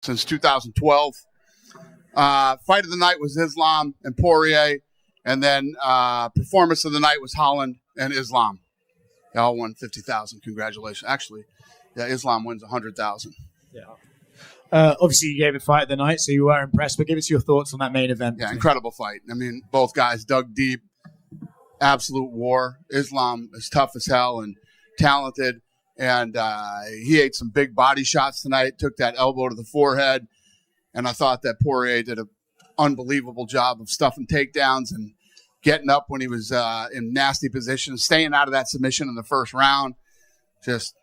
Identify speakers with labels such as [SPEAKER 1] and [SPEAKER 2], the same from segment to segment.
[SPEAKER 1] since 2012. Fight of the night was Islam and Poirier, and then performance of the night was Holland and Islam. They all won $50,000. Congratulations. Actually, yeah, Islam wins $100,000.
[SPEAKER 2] Yeah. Obviously, you gave a fight of the night, so you were impressed. But give us your thoughts on that main event.
[SPEAKER 1] Yeah, incredible fight. I mean, both guys dug deep. Absolute war. Islam is tough as hell and talented. And he ate some big body shots tonight, took that elbow to the forehead. And I thought that Poirier did an unbelievable job of stuffing takedowns and getting up when he was in nasty positions, staying out of that submission in the first round. Just,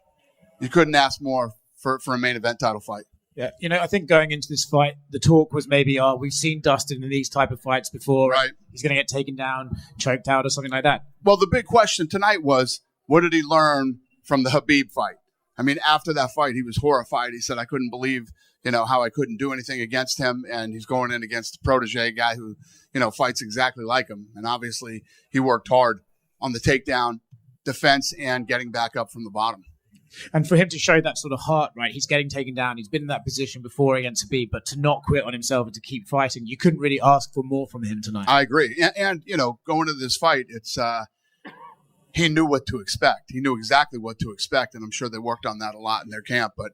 [SPEAKER 1] you couldn't ask more for a main event title fight.
[SPEAKER 2] Yeah, I think going into this fight, the talk was maybe, we've seen Dustin in these type of fights before.
[SPEAKER 1] Right.
[SPEAKER 2] He's going to get taken down, choked out or something like that.
[SPEAKER 1] Well, the big question tonight was, what did he learn from the Khabib fight? I mean, after that fight, he was horrified. He said, I couldn't believe, how I couldn't do anything against him. And he's going in against a protege guy who, fights exactly like him. And obviously, he worked hard on the takedown, defense, and getting back up from the bottom.
[SPEAKER 2] And for him to show that sort of heart, right, he's getting taken down. He's been in that position before against Khabib, but to not quit on himself and to keep fighting, you couldn't really ask for more from him tonight.
[SPEAKER 1] I agree. And going into this fight, it's he knew what to expect. He knew exactly what to expect, and I'm sure they worked on that a lot in their camp, but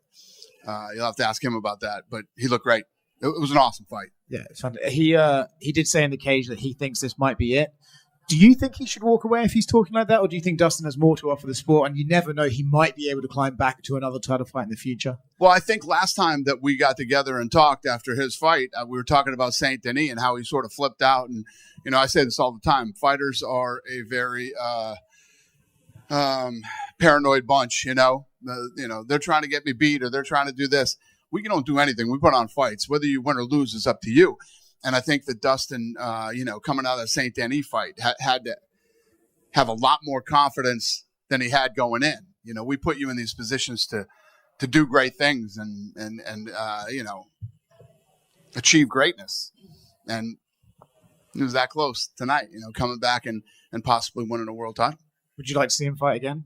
[SPEAKER 1] you'll have to ask him about that. But he looked great. It was an awesome fight.
[SPEAKER 2] Yeah, it's fun. He did say in the cage that he thinks this might be it. Do you think he should walk away if he's talking like that, or do you think Dustin has more to offer the sport and you never know, he might be able to climb back to another title fight in the future?
[SPEAKER 1] Well, I think last time that we got together and talked after his fight, we were talking about Saint Denis and how he sort of flipped out. And, I say this all the time. Fighters are a very paranoid bunch, They're trying to get me beat or they're trying to do this. We don't do anything. We put on fights. Whether you win or lose is up to you. And I think that Dustin, coming out of the Saint Denis fight, had to have a lot more confidence than he had going in. We put you in these positions to do great things and achieve greatness. And he was that close tonight, coming back and possibly winning a world title.
[SPEAKER 2] Would you like to see him fight again?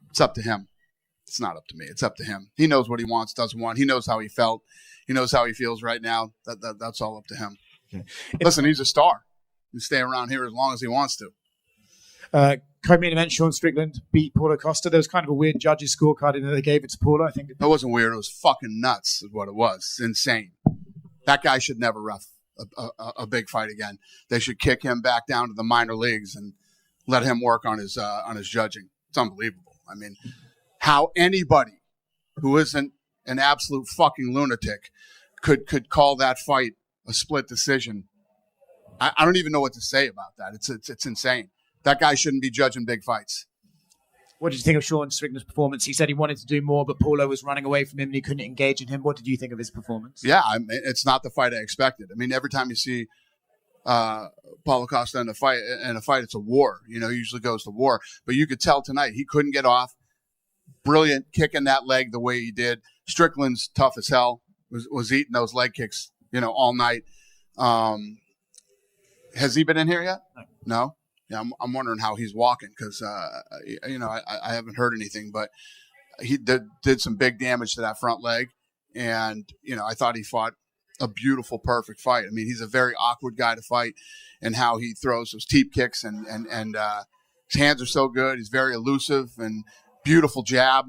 [SPEAKER 1] It's up to him. It's not up to me. It's up to him. He knows what he wants, doesn't want. He knows how he felt. He knows how he feels right now. That's all up to him. Okay. Listen, he's a star. He can stay around here as long as he wants to.
[SPEAKER 2] Co-main event, Sean Strickland beat Paulo Costa. There was kind of a weird judges' scorecard in there. They gave it to Paulo, I think.
[SPEAKER 1] It wasn't weird. It was fucking nuts is what it was. It's insane. That guy should never ref a big fight again. They should kick him back down to the minor leagues and let him work on his judging. It's unbelievable. I mean, how anybody who isn't an absolute fucking lunatic could call that fight a split decision. I don't even know what to say about that. It's insane. That guy shouldn't be judging big fights.
[SPEAKER 2] What did you think of Sean Strickland's performance? He said he wanted to do more, but Paulo was running away from him and he couldn't engage in him. What did you think of his performance?
[SPEAKER 1] Yeah, it's not the fight I expected. I mean, every time you see Paulo Costa in a fight, it's a war. He usually goes to war. But you could tell tonight he couldn't get off. Brilliant kicking that leg the way he did. Strickland's tough as hell. Was eating those leg kicks, all night. Has he been in here yet? No? Yeah, I'm wondering how he's walking because, I haven't heard anything, but he did some big damage to that front leg. And, I thought he fought a beautiful, perfect fight. I mean, he's a very awkward guy to fight and how he throws those teep kicks and his hands are so good. He's very elusive and beautiful jab.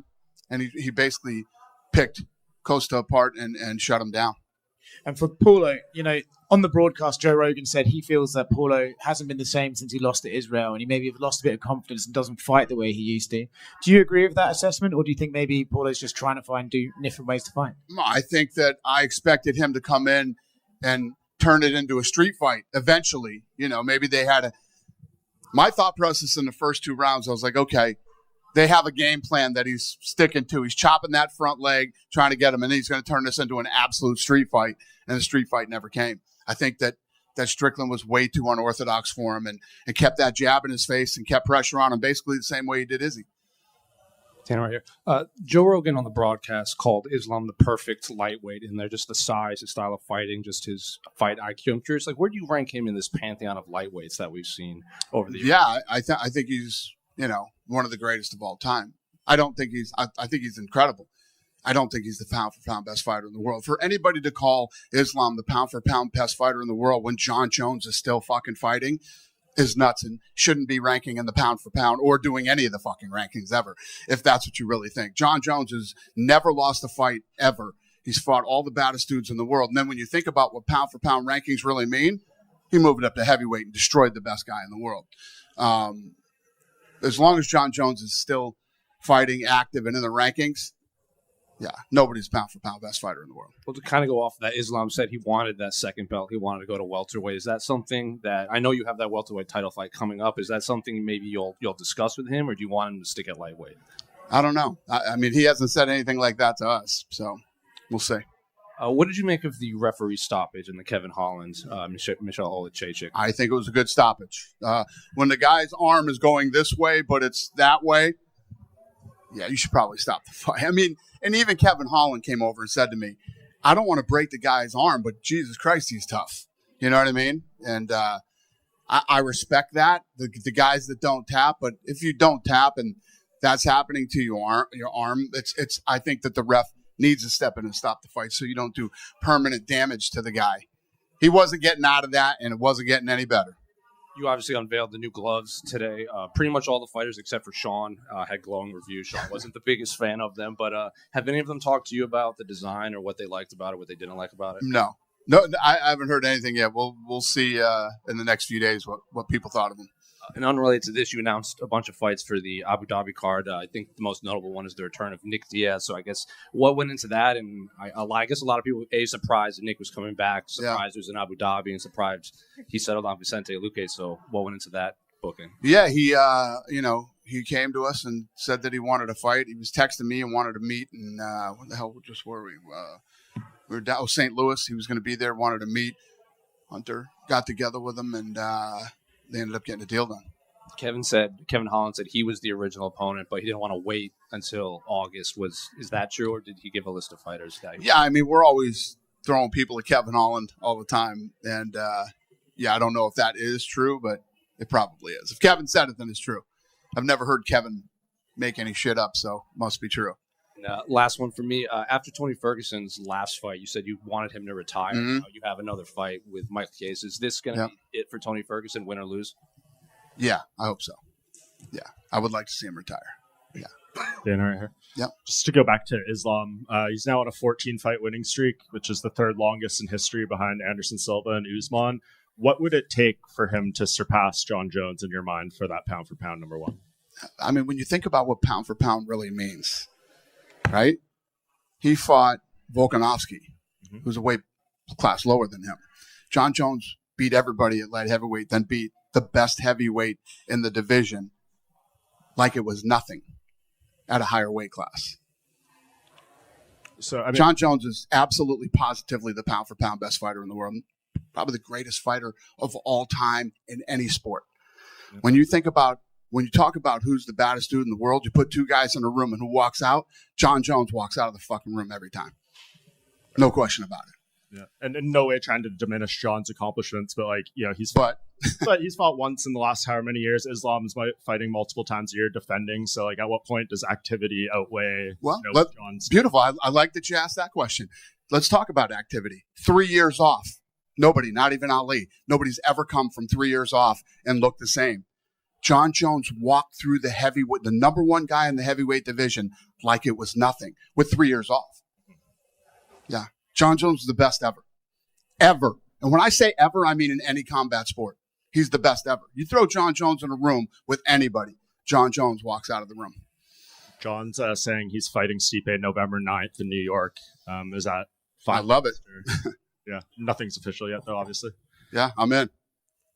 [SPEAKER 1] And he basically picked Costa apart and shut him down.
[SPEAKER 2] And for Paulo, on the broadcast, Joe Rogan said he feels that Paulo hasn't been the same since he lost to Israel and he maybe lost a bit of confidence and doesn't fight the way he used to. Do you agree with that assessment, or do you think maybe Paulo's just trying to find different ways to fight?
[SPEAKER 1] I think that I expected him to come in and turn it into a street fight eventually. Maybe they had my thought process in the first two rounds, I was like, okay, they have a game plan that he's sticking to. He's chopping that front leg, trying to get him, and then he's going to turn this into an absolute street fight, and the street fight never came. I think that Strickland was way too unorthodox for him and kept that jab in his face and kept pressure on him basically the same way he did Izzy.
[SPEAKER 3] Tanner right here. Joe Rogan on the broadcast called Islam the perfect lightweight in there, just the size, his style of fighting, just his fight IQ. I'm curious, where do you rank him in this pantheon of lightweights that we've seen over the years?
[SPEAKER 1] Yeah, I think he's, one of the greatest of all time. I think he's incredible. I don't think he's the pound-for-pound best fighter in the world. For anybody to call Islam the pound-for-pound best fighter in the world when John Jones is still fucking fighting is nuts and shouldn't be ranking in the pound-for-pound or doing any of the fucking rankings ever, if that's what you really think. John Jones has never lost a fight ever. He's fought all the baddest dudes in the world. And then when you think about what pound-for-pound rankings really mean, he moved up to heavyweight and destroyed the best guy in the world. As long as John Jones is still fighting, active, and in the rankings, yeah, nobody's pound-for-pound best fighter in the world.
[SPEAKER 3] Well, to kind of go off of that, Islam said he wanted that second belt. He wanted to go to welterweight. Is that something that – I know you have that welterweight title fight coming up. Is that something maybe you'll discuss with him, or do you want him to stick at lightweight?
[SPEAKER 1] I don't know. I mean, he hasn't said anything like that to us, so we'll see.
[SPEAKER 3] What did you make of the referee stoppage in the Kevin Holland, Michelle Olachechik?
[SPEAKER 1] I think it was a good stoppage. When the guy's arm is going this way, but it's that way, yeah, you should probably stop the fight. I mean, and even Kevin Holland came over and said to me, I don't want to break the guy's arm, but Jesus Christ, he's tough. You know what I mean? And I respect that, the guys that don't tap. But if you don't tap and that's happening to your arm, it's. I think that the ref needs to step in and stop the fight so you don't do permanent damage to the guy. He wasn't getting out of that, and it wasn't getting any better.
[SPEAKER 3] You obviously unveiled the new gloves today. Pretty much all the fighters except for Sean had glowing reviews. Sean wasn't the biggest fan of them, but have any of them talked to you about the design or what they liked about it, what they didn't like about it?
[SPEAKER 1] No, I haven't heard anything yet. We'll see in the next few days what people thought of them.
[SPEAKER 3] And unrelated to this, you announced a bunch of fights for the Abu Dhabi card. I think the most notable one is the return of Nick Diaz. So I guess what went into that? And I guess a lot of people were surprised that Nick was coming back, surprised it was in Abu Dhabi, and surprised he settled on Vicente Luque. So what went into that booking?
[SPEAKER 1] Yeah, he came to us and said that he wanted to fight. He was texting me and wanted to meet. And what the hell just were we? We were down St. Louis. He was going to be there, wanted to meet. Hunter got together with him, and they ended up getting a deal done.
[SPEAKER 3] Kevin Holland said he was the original opponent, but he didn't want to wait until August. Is that true, or did he give a list of fighters?
[SPEAKER 1] Yeah, I mean, we're always throwing people at Kevin Holland all the time. And, I don't know if that is true, but it probably is. If Kevin said it, then it's true. I've never heard Kevin make any shit up, so it must be true.
[SPEAKER 3] Last one for me. After Tony Ferguson's last fight, you said you wanted him to retire.
[SPEAKER 1] Mm-hmm.
[SPEAKER 3] You have another fight with Makhachev. Is this going to be it for Tony Ferguson, win or lose?
[SPEAKER 1] Yeah, I hope so. Yeah, I would like to see him retire. Yeah.
[SPEAKER 4] Dan right here.
[SPEAKER 1] Yeah.
[SPEAKER 4] Just to go back to Islam, he's now on a 14-fight winning streak, which is the third longest in history behind Anderson Silva and Usman. What would it take for him to surpass John Jones in your mind for that pound-for-pound number one?
[SPEAKER 1] I mean, when you think about what pound-for-pound really means, right? He fought Volkanovski, who's a weight class lower than him. John Jones beat everybody at light heavyweight, then beat the best heavyweight in the division like it was nothing at a higher weight class.
[SPEAKER 4] So
[SPEAKER 1] John Jones is absolutely positively the pound-for-pound best fighter in the world, probably the greatest fighter of all time in any sport. When you talk about who's the baddest dude in the world, you put two guys in a room and who walks out, John Jones walks out of the fucking room every time. No question about it.
[SPEAKER 4] Yeah, and in no way trying to diminish John's accomplishments, but he's fought once in the last however many years. Islam is fighting multiple times a year, defending. So at what point does activity outweigh?
[SPEAKER 1] John's? Beautiful. I like that you asked that question. Let's talk about activity. 3 years off. Nobody, not even Ali. Nobody's ever come from 3 years off and looked the same. John Jones walked through the number one guy in the heavyweight division like it was nothing with 3 years off. Yeah. John Jones is the best ever. Ever. And when I say ever, I mean in any combat sport. He's the best ever. You throw John Jones in a room with anybody, John Jones walks out of the room.
[SPEAKER 4] John's saying he's fighting Stipe November 9th in New York. Is that fine?
[SPEAKER 1] I love it.
[SPEAKER 4] Yeah. Nothing's official yet, though, obviously.
[SPEAKER 1] Yeah, I'm in.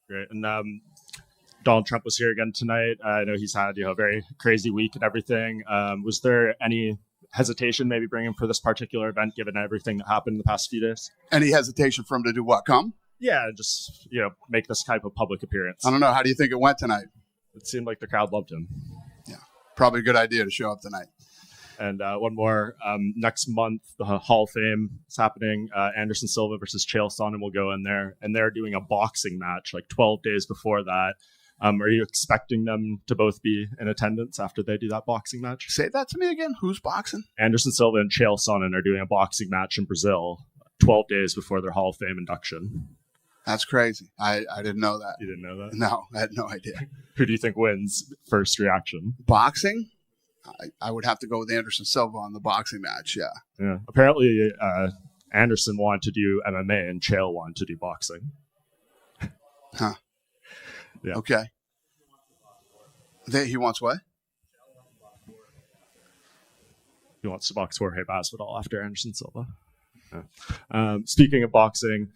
[SPEAKER 4] Great. And Donald Trump was here again tonight. I know he's had a very crazy week and everything. Was there any hesitation maybe bringing him for this particular event, given everything that happened in the past few days?
[SPEAKER 1] Any hesitation for him to do what? Come?
[SPEAKER 4] Yeah, just make this type of public appearance.
[SPEAKER 1] I don't know. How do you think it went tonight?
[SPEAKER 4] It seemed like the crowd loved him.
[SPEAKER 1] Yeah, probably a good idea to show up tonight.
[SPEAKER 4] And one more. Next month, the Hall of Fame is happening. Anderson Silva versus Chael Sonnen will go in there, and they're doing a boxing match 12 days before that. Are you expecting them to both be in attendance after they do that boxing match?
[SPEAKER 1] Say that to me again. Who's boxing?
[SPEAKER 4] Anderson Silva and Chael Sonnen are doing a boxing match in Brazil 12 days before their Hall of Fame induction.
[SPEAKER 1] That's crazy. I didn't know that.
[SPEAKER 4] You didn't know that?
[SPEAKER 1] No, I had no idea.
[SPEAKER 4] Who do you think wins first reaction?
[SPEAKER 1] Boxing? I would have to go with Anderson Silva on the boxing match,
[SPEAKER 4] Yeah. Apparently, Anderson wanted to do MMA and Chael wanted to do boxing.
[SPEAKER 1] Huh.
[SPEAKER 4] Yeah.
[SPEAKER 1] Okay. He wants what?
[SPEAKER 4] He wants to box Jorge Masvidal after Anderson Silva. Yeah. Speaking of boxing,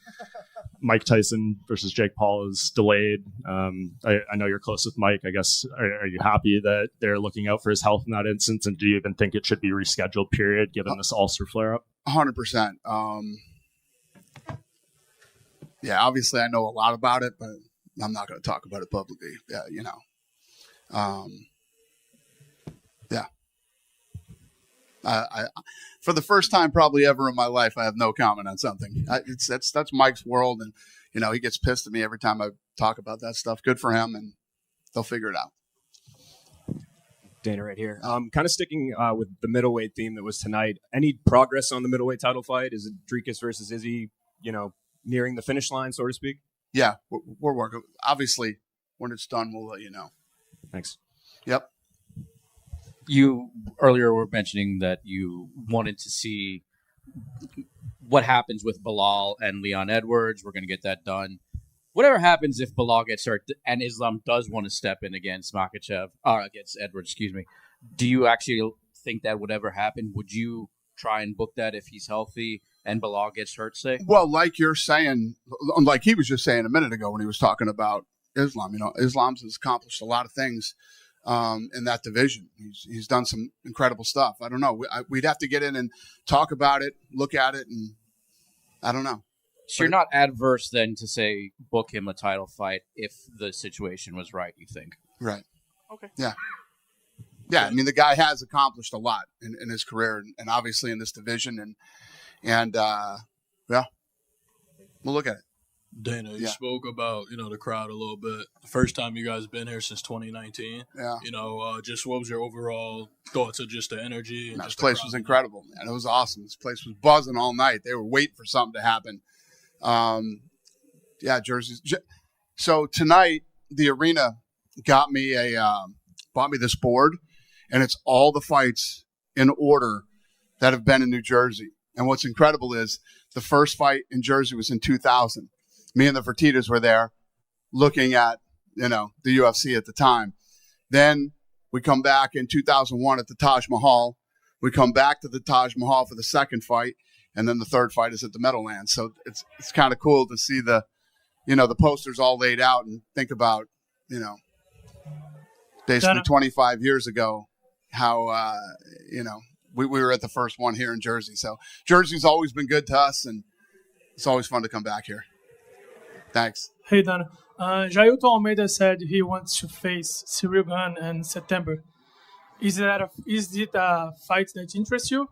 [SPEAKER 4] Mike Tyson versus Jake Paul is delayed. I know you're close with Mike. I guess, are you happy that they're looking out for his health in that instance? And do you even think it should be rescheduled, period, given this ulcer flare-up?
[SPEAKER 1] 100%. Yeah, obviously I know a lot about it, but I'm not going to talk about it publicly. Yeah, yeah. I for the first time probably ever in my life, I have no comment on something. That's Mike's world, and he gets pissed at me every time I talk about that stuff. Good for him, and they'll figure it out.
[SPEAKER 5] Dana right here. Kind of sticking with the middleweight theme that was tonight. Any progress on the middleweight title fight? Is it Dricus versus Izzy, nearing the finish line, so to speak?
[SPEAKER 1] Yeah, we're working. Obviously, when it's done, we'll let you know.
[SPEAKER 5] Thanks.
[SPEAKER 1] Yep.
[SPEAKER 6] You earlier were mentioning that you wanted to see what happens with Bilal and Leon Edwards. We're going to get that done. Whatever happens if Bilal gets hurt and Islam does want to step in against Makhachev, against Edwards, do you actually think that would ever happen? Would you try and book that if he's healthy and Bilal gets hurt, say?
[SPEAKER 1] Well, like you're saying, like he was just saying a minute ago when he was talking about Islam, Islam's has accomplished a lot of things in that division. He's done some incredible stuff. I don't know. We'd have to get in and talk about it, look at it, and I don't know.
[SPEAKER 6] So you're not adverse then to say book him a title fight if the situation was right, you think?
[SPEAKER 1] Right.
[SPEAKER 6] Okay.
[SPEAKER 1] Yeah. Yeah, I mean, the guy has accomplished a lot in his career and obviously in this division. And yeah, we'll look at it.
[SPEAKER 7] Dana, you spoke about, the crowd a little bit. The first time you guys been here since 2019.
[SPEAKER 1] Yeah.
[SPEAKER 7] Just what was your overall thoughts of just the energy? And
[SPEAKER 1] this place was incredible, man. It was awesome. This place was buzzing all night. They were waiting for something to happen. Yeah, jerseys. So tonight, the arena bought me this board, and it's all the fights in order that have been in New Jersey. And what's incredible is the first fight in Jersey was in 2000. Me and the Fertittas were there looking at, the UFC at the time. Then we come back in 2001 at the Taj Mahal. We come back to the Taj Mahal for the second fight. And then the third fight is at the Meadowlands. So it's kind of cool to see the posters all laid out and think about, basically 25 years ago, how, we were at the first one here in Jersey. So Jersey's always been good to us, and it's always fun to come back here. Thanks.
[SPEAKER 8] Hey, Dana. Jailton Almeida said he wants to face Cyril Gane in September. Is it a fight that interests you?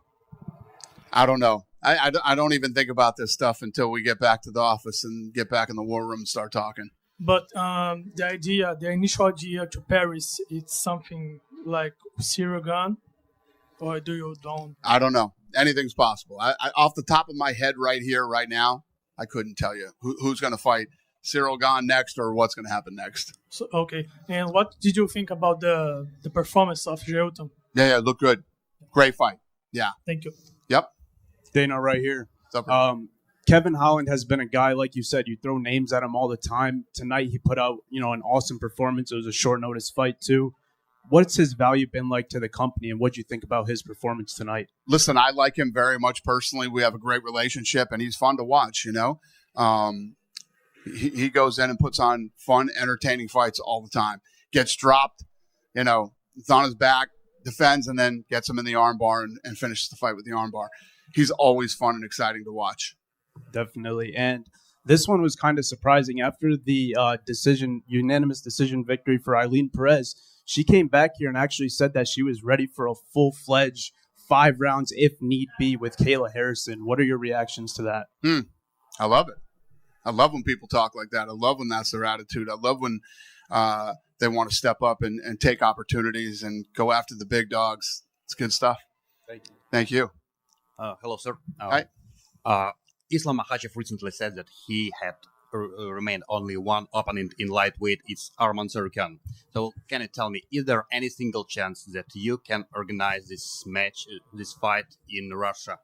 [SPEAKER 1] I don't know. I don't even think about this stuff until we get back to the office and get back in the war room and start talking.
[SPEAKER 8] But the initial idea to Paris, it's something like Cyril Gane, or don't?
[SPEAKER 1] I don't know. Anything's possible. I off the top of my head right here, right now, I couldn't tell you who's going to fight Cyril Gane next or what's going to happen next.
[SPEAKER 8] So, okay. And what did you think about the performance of Jailton?
[SPEAKER 1] Yeah, looked good. Great fight. Yeah.
[SPEAKER 8] Thank you.
[SPEAKER 1] Yep.
[SPEAKER 9] Dana right here.
[SPEAKER 1] What's up,
[SPEAKER 9] Kevin Holland has been a guy, like you said, you throw names at him all the time. Tonight he put out, an awesome performance. It was a short notice fight too. What's his value been like to the company, and what do you think about his performance tonight?
[SPEAKER 1] Listen, I like him very much personally. We have a great relationship, and he's fun to watch, He goes in and puts on fun, entertaining fights all the time. Gets dropped, it's on his back, defends, and then gets him in the armbar and finishes the fight with the armbar. He's always fun and exciting to watch.
[SPEAKER 9] Definitely. And this one was kind of surprising. After the unanimous decision victory for Eileen Perez, she came back here and actually said that she was ready for a full-fledged 5 rounds, if need be, with Kayla Harrison. What are your reactions to that?
[SPEAKER 1] I love it. I love when people talk like that. I love when that's their attitude. I love when they want to step up and take opportunities and go after the big dogs. It's good stuff.
[SPEAKER 10] Thank you.
[SPEAKER 1] Thank you.
[SPEAKER 10] Hello, sir.
[SPEAKER 1] Hi.
[SPEAKER 10] Islam Makhachev recently said that he had remained only one opponent in lightweight. It's Arman Tsarukyan. So can you tell me, is there any single chance that you can organize this match, this fight in Russia?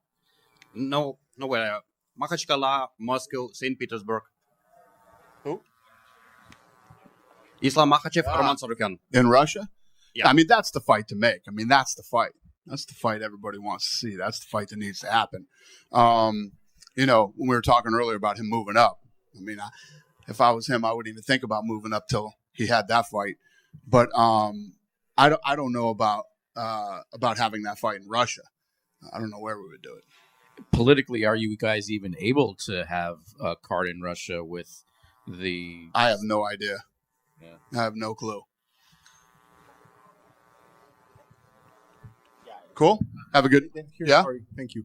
[SPEAKER 10] No, nowhere. Makhachkala, Moscow, St. Petersburg.
[SPEAKER 1] Who?
[SPEAKER 10] Islam Makhachev, Arman Tsarukyan.
[SPEAKER 1] In Russia?
[SPEAKER 10] Yeah.
[SPEAKER 1] I mean, that's the fight to make. I mean, that's the fight. That's the fight everybody wants to see. That's the fight that needs to happen. You know, when we were talking earlier about him moving up, I mean, if I was him, I wouldn't even think about moving up till he had that fight. But I don't know about having that fight in Russia. I don't know where we would do it.
[SPEAKER 6] Politically, are you guys even able to have a card in Russia with the?
[SPEAKER 1] I have no idea.
[SPEAKER 6] Yeah.
[SPEAKER 1] I have no clue. Cool. Have a good. Yeah.
[SPEAKER 11] Sorry, thank you.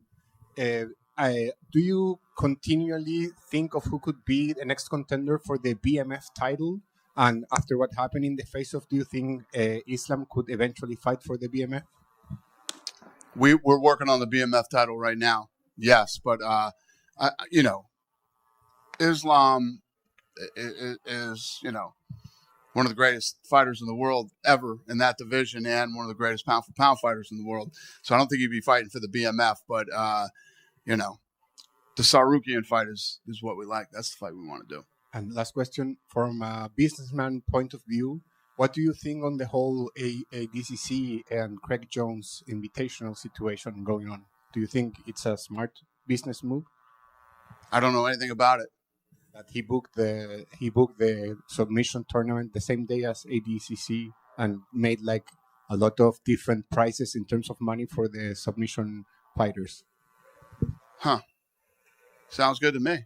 [SPEAKER 11] Do you continually think of who could be the next contender for the BMF title? And after what happened in the face-off, do you think Islam could eventually fight for the BMF?
[SPEAKER 1] We're working on the BMF title right now. Yes, but you know, Islam is one of the greatest fighters in the world ever in that division, and one of the greatest pound-for-pound fighters in the world. So I don't think he'd be fighting for the BMF, but the Tsarukyan fight is what we like. That's the fight we want to do.
[SPEAKER 11] And last question, from a businessman point of view, what do you think on the whole ADCC and Craig Jones invitational situation going on? Do you think it's a smart business move?
[SPEAKER 1] I don't know anything about it.
[SPEAKER 11] That he booked the submission tournament the same day as ADCC and made like a lot of different prices in terms of money for the submission fighters.
[SPEAKER 1] Huh. Sounds good to me.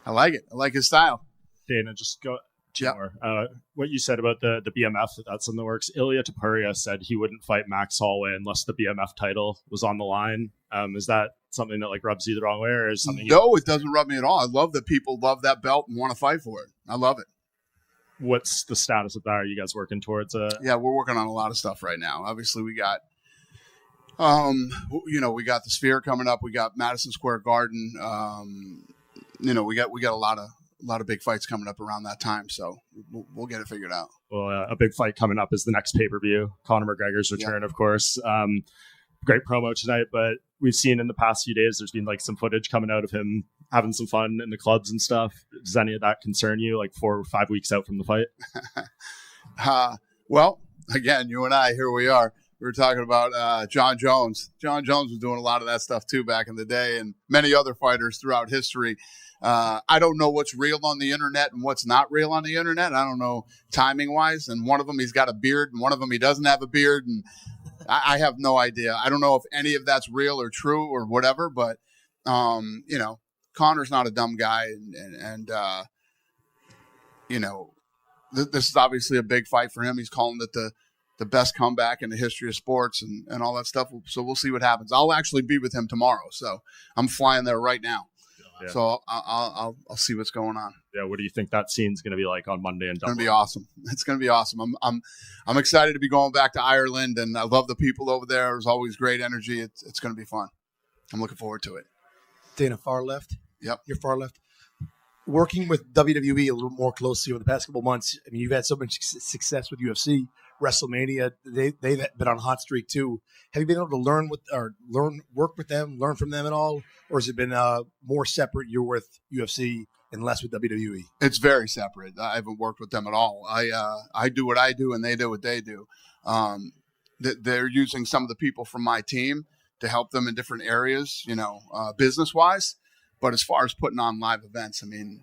[SPEAKER 1] I like it. I like his style.
[SPEAKER 4] Dana, just go more. What you said about the BMF, that's in the works. Ilia Topuria said he wouldn't fight Max Holloway unless the BMF title was on the line. Is that something that like rubs you the wrong way, or is something?
[SPEAKER 1] No, it doesn't rub me at all. I love that people love that belt and want to fight for it. I love it.
[SPEAKER 4] What's the status of that? Are you guys working towards it?
[SPEAKER 1] Yeah, we're working on a lot of stuff right now. Obviously, we got, we got the Sphere coming up. We got Madison Square Garden. We got a lot of big fights coming up around that time, so we'll get it figured out.
[SPEAKER 4] Well, a big fight coming up is the next pay-per-view, Conor McGregor's return, of course. Great promo tonight, but we've seen in the past few days there's been like some footage coming out of him having some fun in the clubs and stuff. Does any of that concern you, like 4 or 5 weeks out from the fight?
[SPEAKER 1] Well, again, you and I, here we are. We were talking about John Jones. John Jones was doing a lot of that stuff too back in the day, and many other fighters throughout history. I don't know what's real on the internet and what's not real on the internet. I don't know timing-wise. And one of them, he's got a beard, and one of them, he doesn't have a beard. And I have no idea. I don't know if any of that's real or true or whatever. But, Conor's not a dumb guy. And this is obviously a big fight for him. He's calling it the best comeback in the history of sports and all that stuff. So we'll see what happens. I'll actually be with him tomorrow. So I'm flying there right now. Yeah. So I'll see what's going on.
[SPEAKER 4] Yeah, what do you think that scene's going to be like on Monday in Dublin?
[SPEAKER 1] It's going to be awesome. It's going to be awesome. I'm excited to be going back to Ireland, and I love the people over there. There's always great energy. It's going to be fun. I'm looking forward to it.
[SPEAKER 12] Dana, far left.
[SPEAKER 1] Yep,
[SPEAKER 12] you're far left. Working with WWE a little more closely over the past couple of months. I mean, you've had so much success with UFC, WrestleMania. They've been on a hot streak too. Have you been able to work with them, learn from them at all, or has it been more separate? You're with UFC and less with WWE.
[SPEAKER 1] It's very separate. I haven't worked with them at all. I do what I do, and they do what they do. They're using some of the people from my team to help them in different areas, business wise. But as far as putting on live events, I mean,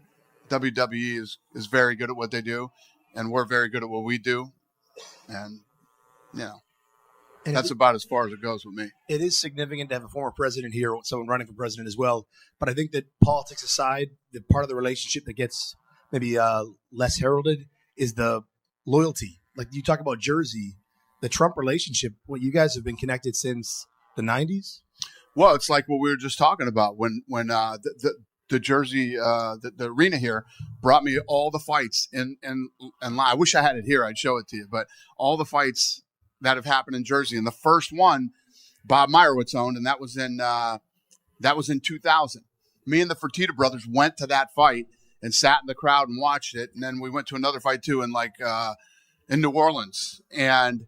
[SPEAKER 1] WWE is very good at what they do, and we're very good at what we do. And, that's about as far as it goes with me.
[SPEAKER 12] It is significant to have a former president here, someone running for president as well. But I think that politics aside, the part of the relationship that gets maybe less heralded is the loyalty. Like you talk about Jersey, the Trump relationship, you guys have been connected since the 90s?
[SPEAKER 1] Well, it's like what we were just talking about when the Jersey, the arena here brought me all the fights in I wish I had it here. I'd show it to you, but all the fights that have happened in Jersey. And the first one, Bob Meyerowitz owned, and that was in 2000. Me and the Fertitta brothers went to that fight and sat in the crowd and watched it. And then we went to another fight too in New Orleans. And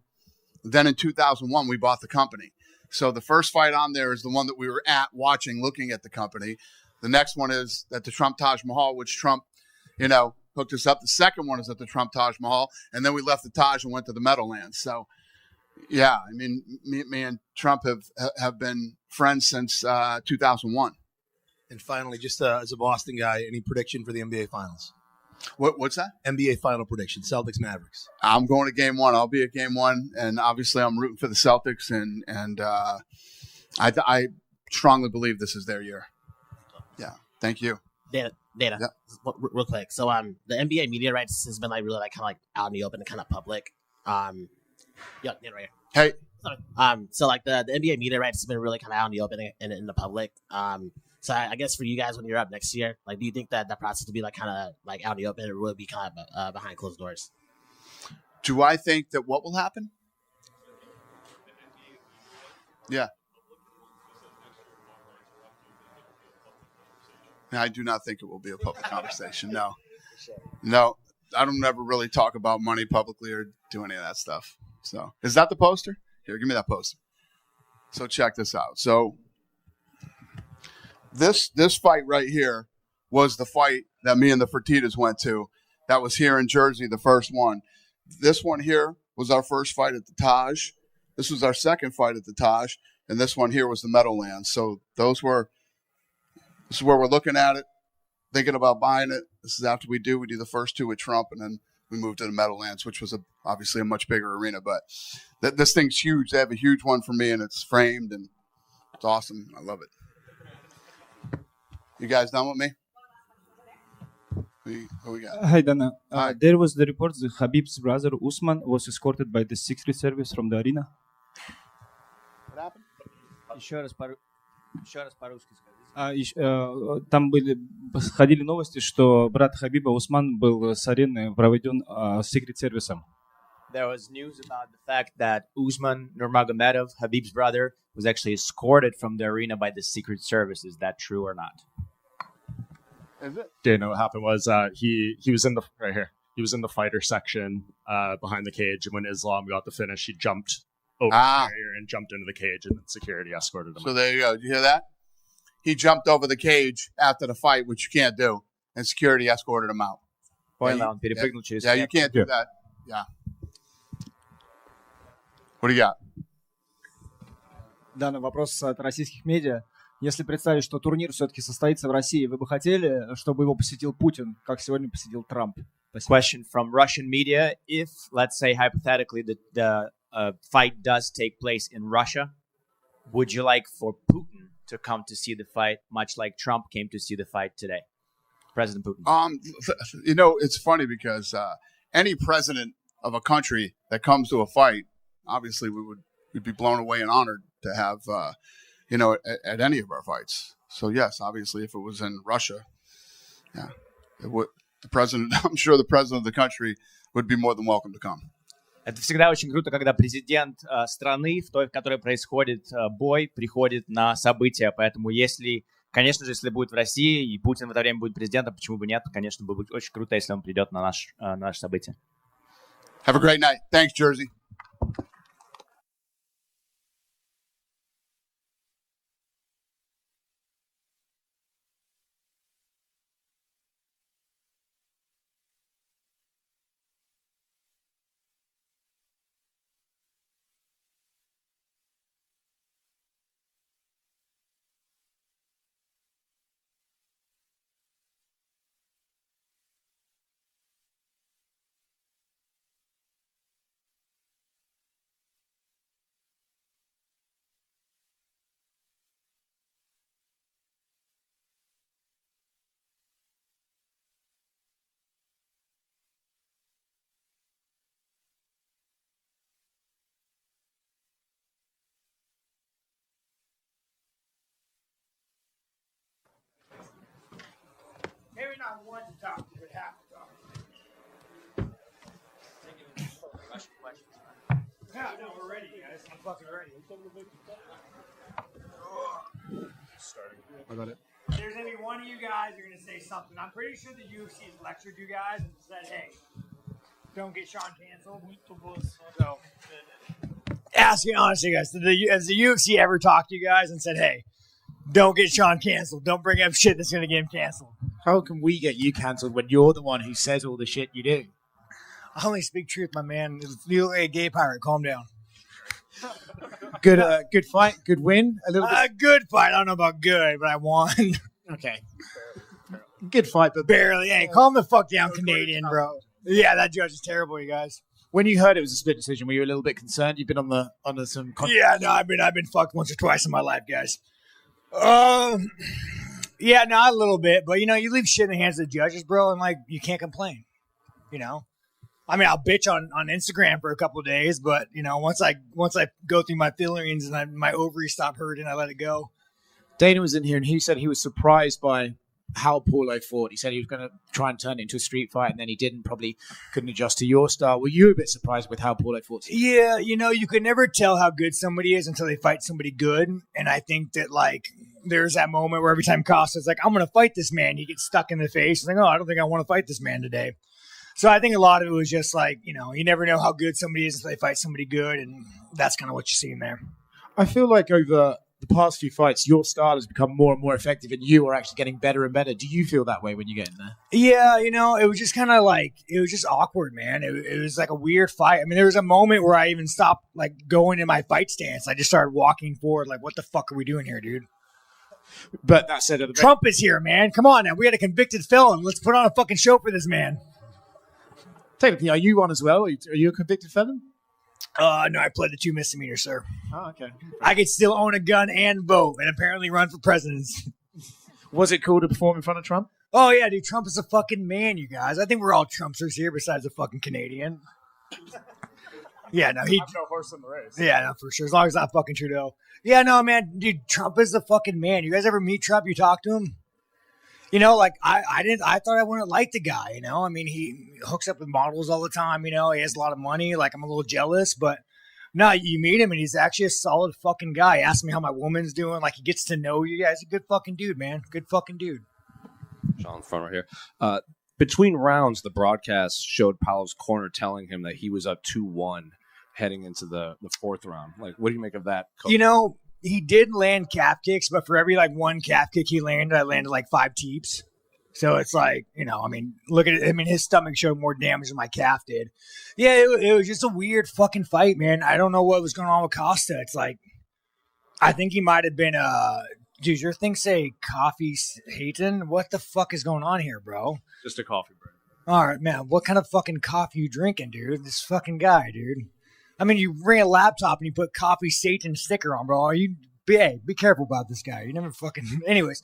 [SPEAKER 1] then in 2001, we bought the company. So the first fight on there is the one that we were at watching, looking at the company. The next one is at the Trump Taj Mahal, which Trump, hooked us up. The second one is at the Trump Taj Mahal. And then we left the Taj and went to the Meadowlands. So, yeah, I mean, me and Trump have been friends since 2001.
[SPEAKER 12] And finally, just as a Boston guy, any prediction for the NBA Finals?
[SPEAKER 1] What's that?
[SPEAKER 12] NBA Final prediction, Celtics Mavericks.
[SPEAKER 1] I'm going to Game 1. I'll be at Game 1, and obviously I'm rooting for the Celtics, and I strongly believe this is their year. Yeah, thank you.
[SPEAKER 13] Dana,
[SPEAKER 1] Yeah.
[SPEAKER 13] real quick. So the NBA media rights has been really kind of out in the open and kind of public. Yeah, Dana right here.
[SPEAKER 1] Hey.
[SPEAKER 13] Sorry. So the NBA media rights has been really kind of out in the open and in the public. So I guess for you guys when you're up next year, do you think that process will be kind of out in the open, or will it be kind of behind closed doors?
[SPEAKER 1] Do I think that what will happen? Yeah. I do not think it will be a public conversation. No, I don't ever really talk about money publicly or do any of that stuff. So is that the poster? Here, give me that poster. So check this out. So this fight right here was the fight that me and the Fertittas went to. That was here in Jersey, the first one. This one here was our first fight at the Taj. This was our second fight at the Taj. And this one here was the Meadowlands. So this is where we're looking at it, thinking about buying it. This is after we do the first two with Trump, and then we moved to the Meadowlands, which was obviously a much bigger arena. But this thing's huge. They have a huge one for me, and it's framed, and it's awesome. I love it. You guys done with me? Who we got?
[SPEAKER 14] Hi, Dana. There was the report that Habib's brother Usman was escorted by the Secret Service from the arena.
[SPEAKER 1] What happened?
[SPEAKER 14] Еще раз по-русски скажи. Там ходили новости, что брат Хабиба Усман был с арены проведен Secret Service.
[SPEAKER 2] There was news about the fact that Usman Nurmagomedov, Habib's brother, was actually escorted from the arena by the Secret Service. Is that true or not?
[SPEAKER 1] Is it?
[SPEAKER 4] Dana, what happened was he was in the right here. He was in the fighter section behind the cage, and when Islam got the finish, he jumped over the barrier and jumped into the cage, and then security escorted him.
[SPEAKER 1] So there you go. Did you hear that? He jumped over the cage after the fight, which you can't do, and security escorted him out. Yeah, you can't do that. Yeah. What do you got?
[SPEAKER 14] Данный вопрос от российских медиа. Если представить, что турнир все-таки состоится в России, вы бы хотели, чтобы его посетил Путин, как сегодня посетил Трамп?
[SPEAKER 2] Question from Russian media. If, let's say, hypothetically, the fight does take place in Russia, would you like for Putin to come to see the fight, much like Trump came to see the fight today? President Putin.
[SPEAKER 1] It's funny because any president of a country that comes to a fight, obviously we'd be blown away and honored to have, at any of our fights. So yes, obviously, if it was in Russia, yeah, it would. I'm sure the president of the country would be more than welcome to come.
[SPEAKER 2] Это всегда очень круто, когда президент страны, в которой происходит бой, приходит на события. Поэтому конечно же, если будет в России и Путин в это время будет президентом, почему бы нет? Конечно, было бы очень круто, если он придет на наше событие.
[SPEAKER 1] Have a great night. Thanks, Jersey.
[SPEAKER 15] Yeah, no, we're ready, guys. I'm fucking ready.
[SPEAKER 3] I got it.
[SPEAKER 15] There's gonna be one of you guys who are gonna say something. I'm pretty sure the UFC has lectured you guys and said, "Hey, don't get Sean canceled." So, asking honestly, guys, has the UFC ever talked to you guys and said, "Hey, don't get Sean canceled. Don't bring up shit that's gonna get him canceled"?
[SPEAKER 2] How can we get you cancelled when you're the one who says all the shit you do?
[SPEAKER 15] I only speak truth, my man. You look like a gay pirate. Calm down.
[SPEAKER 2] Good fight, good win. A little bit.
[SPEAKER 15] Good fight. I don't know about good, but I won.
[SPEAKER 2] Okay. Good fight, but
[SPEAKER 15] barely. Hey, calm the fuck down, Canadian, bro. Yeah, that judge is terrible, you guys.
[SPEAKER 2] When you heard it was a split decision, were you a little bit concerned? You've been on some.
[SPEAKER 15] Yeah, no, I've been fucked once or twice in my life, guys. Yeah, no, a little bit, but you leave shit in the hands of the judges, bro, and like you can't complain. I mean, I'll bitch on Instagram for a couple of days, but once I go through my feelings and my ovaries stop hurting, I let it go.
[SPEAKER 2] Dana was in here and he said he was surprised by how Paulo fought. He said he was going to try and turn it into a street fight, and then he didn't. Probably couldn't adjust to your style. Were you a bit surprised with how Paulo fought?
[SPEAKER 15] Yeah, you could never tell how good somebody is until they fight somebody good, and I think that there's that moment where every time Costa's like, "I'm going to fight this man," he gets stuck in the face. He's like, "Oh, I don't think I want to fight this man today." So I think a lot of it was just you never know how good somebody is until they fight somebody good, and that's kind of what you see in there.
[SPEAKER 2] I feel like over the past few fights, your style has become more and more effective, and you are actually getting better and better. Do you feel that way when you get in there?
[SPEAKER 15] Yeah, it was just kind of it was just awkward, man. It was like a weird fight. I mean, there was a moment where I even stopped going in my fight stance. I just started walking forward what the fuck are we doing here, dude?
[SPEAKER 2] But that said,
[SPEAKER 15] Trump is here, man. Come on now. We got a convicted felon. Let's put on a fucking show for this man.
[SPEAKER 2] Technically, are you on as well? Are you a convicted felon?
[SPEAKER 15] No, I pled to 2 misdemeanors, sir.
[SPEAKER 2] Oh, okay.
[SPEAKER 15] I could still own a gun and vote, and apparently run for president.
[SPEAKER 2] Was it cool to perform in front of Trump?
[SPEAKER 15] Oh, yeah, dude. Trump is a fucking man, you guys. I think we're all Trumpsters here besides a fucking Canadian. Yeah, no,
[SPEAKER 4] I'm no horse in the race.
[SPEAKER 15] Yeah, no, for sure. As long as it's not fucking Trudeau. Yeah, no, man, dude, Trump is the fucking man. You guys ever meet Trump? You talk to him? I thought I wouldn't like the guy, I mean, he hooks up with models all the time, he has a lot of money, I'm a little jealous, but no, you meet him and he's actually a solid fucking guy. Ask me how my woman's doing, he gets to know you guys. A good fucking dude, man. Good fucking dude.
[SPEAKER 3] Sean, front right here. Between rounds, the broadcast showed Paulo's corner telling him that he was up 2-1 heading into the fourth round. What do you make of that, coach?
[SPEAKER 15] He did land calf kicks, but for every one calf kick he landed, I landed 5 teeps. So it's I mean, look at it. I mean, his stomach showed more damage than my calf did. Yeah, it was just a weird fucking fight, man. I don't know what was going on with Costa. It's I think he might have been, dude, your thing say coffee hating? What the fuck is going on here, bro?
[SPEAKER 3] Just a coffee break.
[SPEAKER 15] All right, man. What kind of fucking coffee you drinking, dude? This fucking guy, dude. I mean, you bring a laptop and you put coffee Satan sticker on, bro. Be careful about this guy. You never fucking, anyways.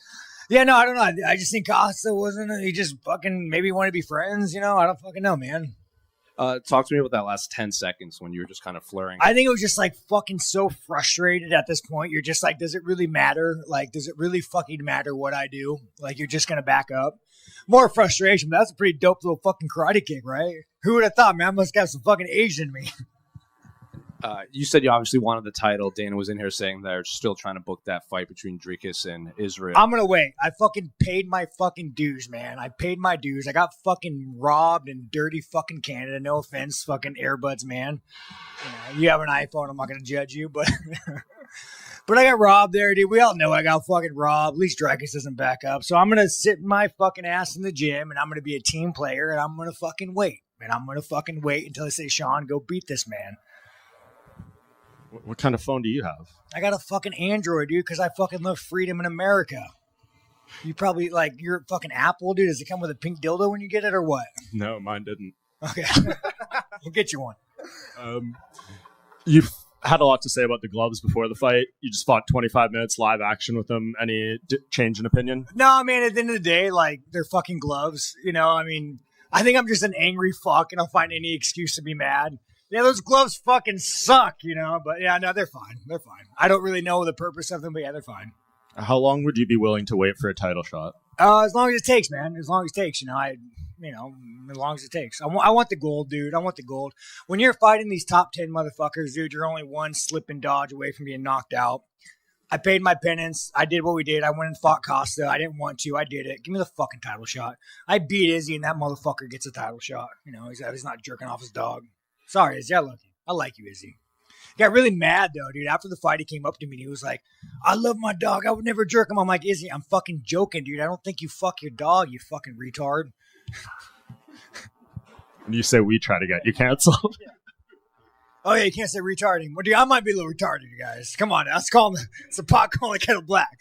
[SPEAKER 15] Yeah, no, I don't know. I just think Costa he just fucking maybe want to be friends, I don't fucking know, man.
[SPEAKER 3] Talk to me about that last 10 seconds when you were just kind of flaring.
[SPEAKER 15] I think it was just fucking so frustrated at this point. You're just does it really matter? Does it really fucking matter what I do? You're just going to back up? More frustration, but that's a pretty dope little fucking karate kick, right? Who would have thought, man? I must have some fucking Asian in me.
[SPEAKER 3] You said you obviously wanted the title. Dana was in here saying they're still trying to book that fight between Dricus and Israel.
[SPEAKER 15] I'm going to wait. I fucking paid my fucking dues, man. I paid my dues. I got fucking robbed in dirty fucking Canada. No offense, fucking earbuds, man. You have an iPhone. I'm not going to judge you, but but I got robbed there, dude. We all know I got fucking robbed. At least Dricus doesn't back up. So I'm going to sit my fucking ass in the gym, and I'm going to be a team player, and I'm going to fucking wait. And I'm going to fucking wait until they say, Sean, go beat this man.
[SPEAKER 4] What kind of phone do you have?
[SPEAKER 15] I got a fucking Android, dude, because I fucking love freedom in America. You probably, your fucking Apple, dude. Does it come with a pink dildo when you get it or what?
[SPEAKER 4] No, mine didn't.
[SPEAKER 15] Okay. We'll get you one.
[SPEAKER 4] You've had a lot to say about the gloves before the fight. You just fought 25 minutes live action with them. Any change in opinion?
[SPEAKER 15] No, man, at the end of the day, they're fucking gloves. I mean, I think I'm just an angry fuck, and I'll find any excuse to be mad. Yeah, those gloves fucking suck, but yeah, no, they're fine. They're fine. I don't really know the purpose of them, but yeah, they're fine.
[SPEAKER 4] How long would you be willing to wait for a title shot?
[SPEAKER 15] As long as it takes, man. As long as it takes, as long as it takes. I want the gold, dude. I want the gold. When you're fighting these top 10 motherfuckers, dude, you're only one slip and dodge away from being knocked out. I paid my penance. I did what we did. I went and fought Costa. I didn't want to. I did it. Give me the fucking title shot. I beat Izzy, and that motherfucker gets a title shot. He's not jerking off his dog. Sorry, Izzy. I love you. I like you, Izzy. Got really mad, though, dude. After the fight, he came up to me, and he was like, I love my dog. I would never jerk him. I'm like, Izzy, I'm fucking joking, dude. I don't think you fuck your dog, you fucking retard.
[SPEAKER 4] And you say we try to get you canceled.
[SPEAKER 15] Oh, yeah, you can't say retarded anymore. Dude, I might be a little retarded, you guys. Come on, let's call him. It's a pot calling the kettle black.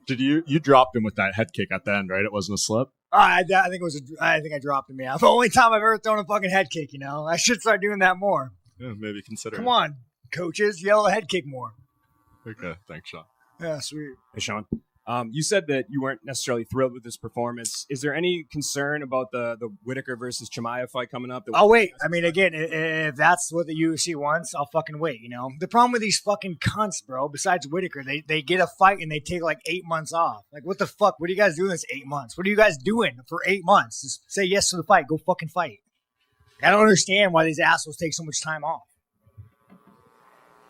[SPEAKER 4] Did you dropped him with that head kick at the end, right? It wasn't a slip?
[SPEAKER 15] I think I dropped him, yeah. The only time I've ever thrown a fucking head kick, I should start doing that more.
[SPEAKER 4] Yeah, maybe consider
[SPEAKER 15] Come on, coaches. Yell a head kick more.
[SPEAKER 4] Okay, thanks, Sean.
[SPEAKER 15] Yeah, sweet.
[SPEAKER 5] Hey, Sean. You said that you weren't necessarily thrilled with this performance. Is there any concern about the Whitaker versus Chimaev fight coming up?
[SPEAKER 15] I'll wait. I mean, again, if that's what the UFC wants, I'll fucking wait, The problem with these fucking cunts, bro, besides Whitaker, they get a fight and they take like 8 months off. Like, what the fuck? What are you guys doing this 8 months? What are you guys doing for 8 months? Just say yes to the fight. Go fucking fight. I don't understand why these assholes take so much time off.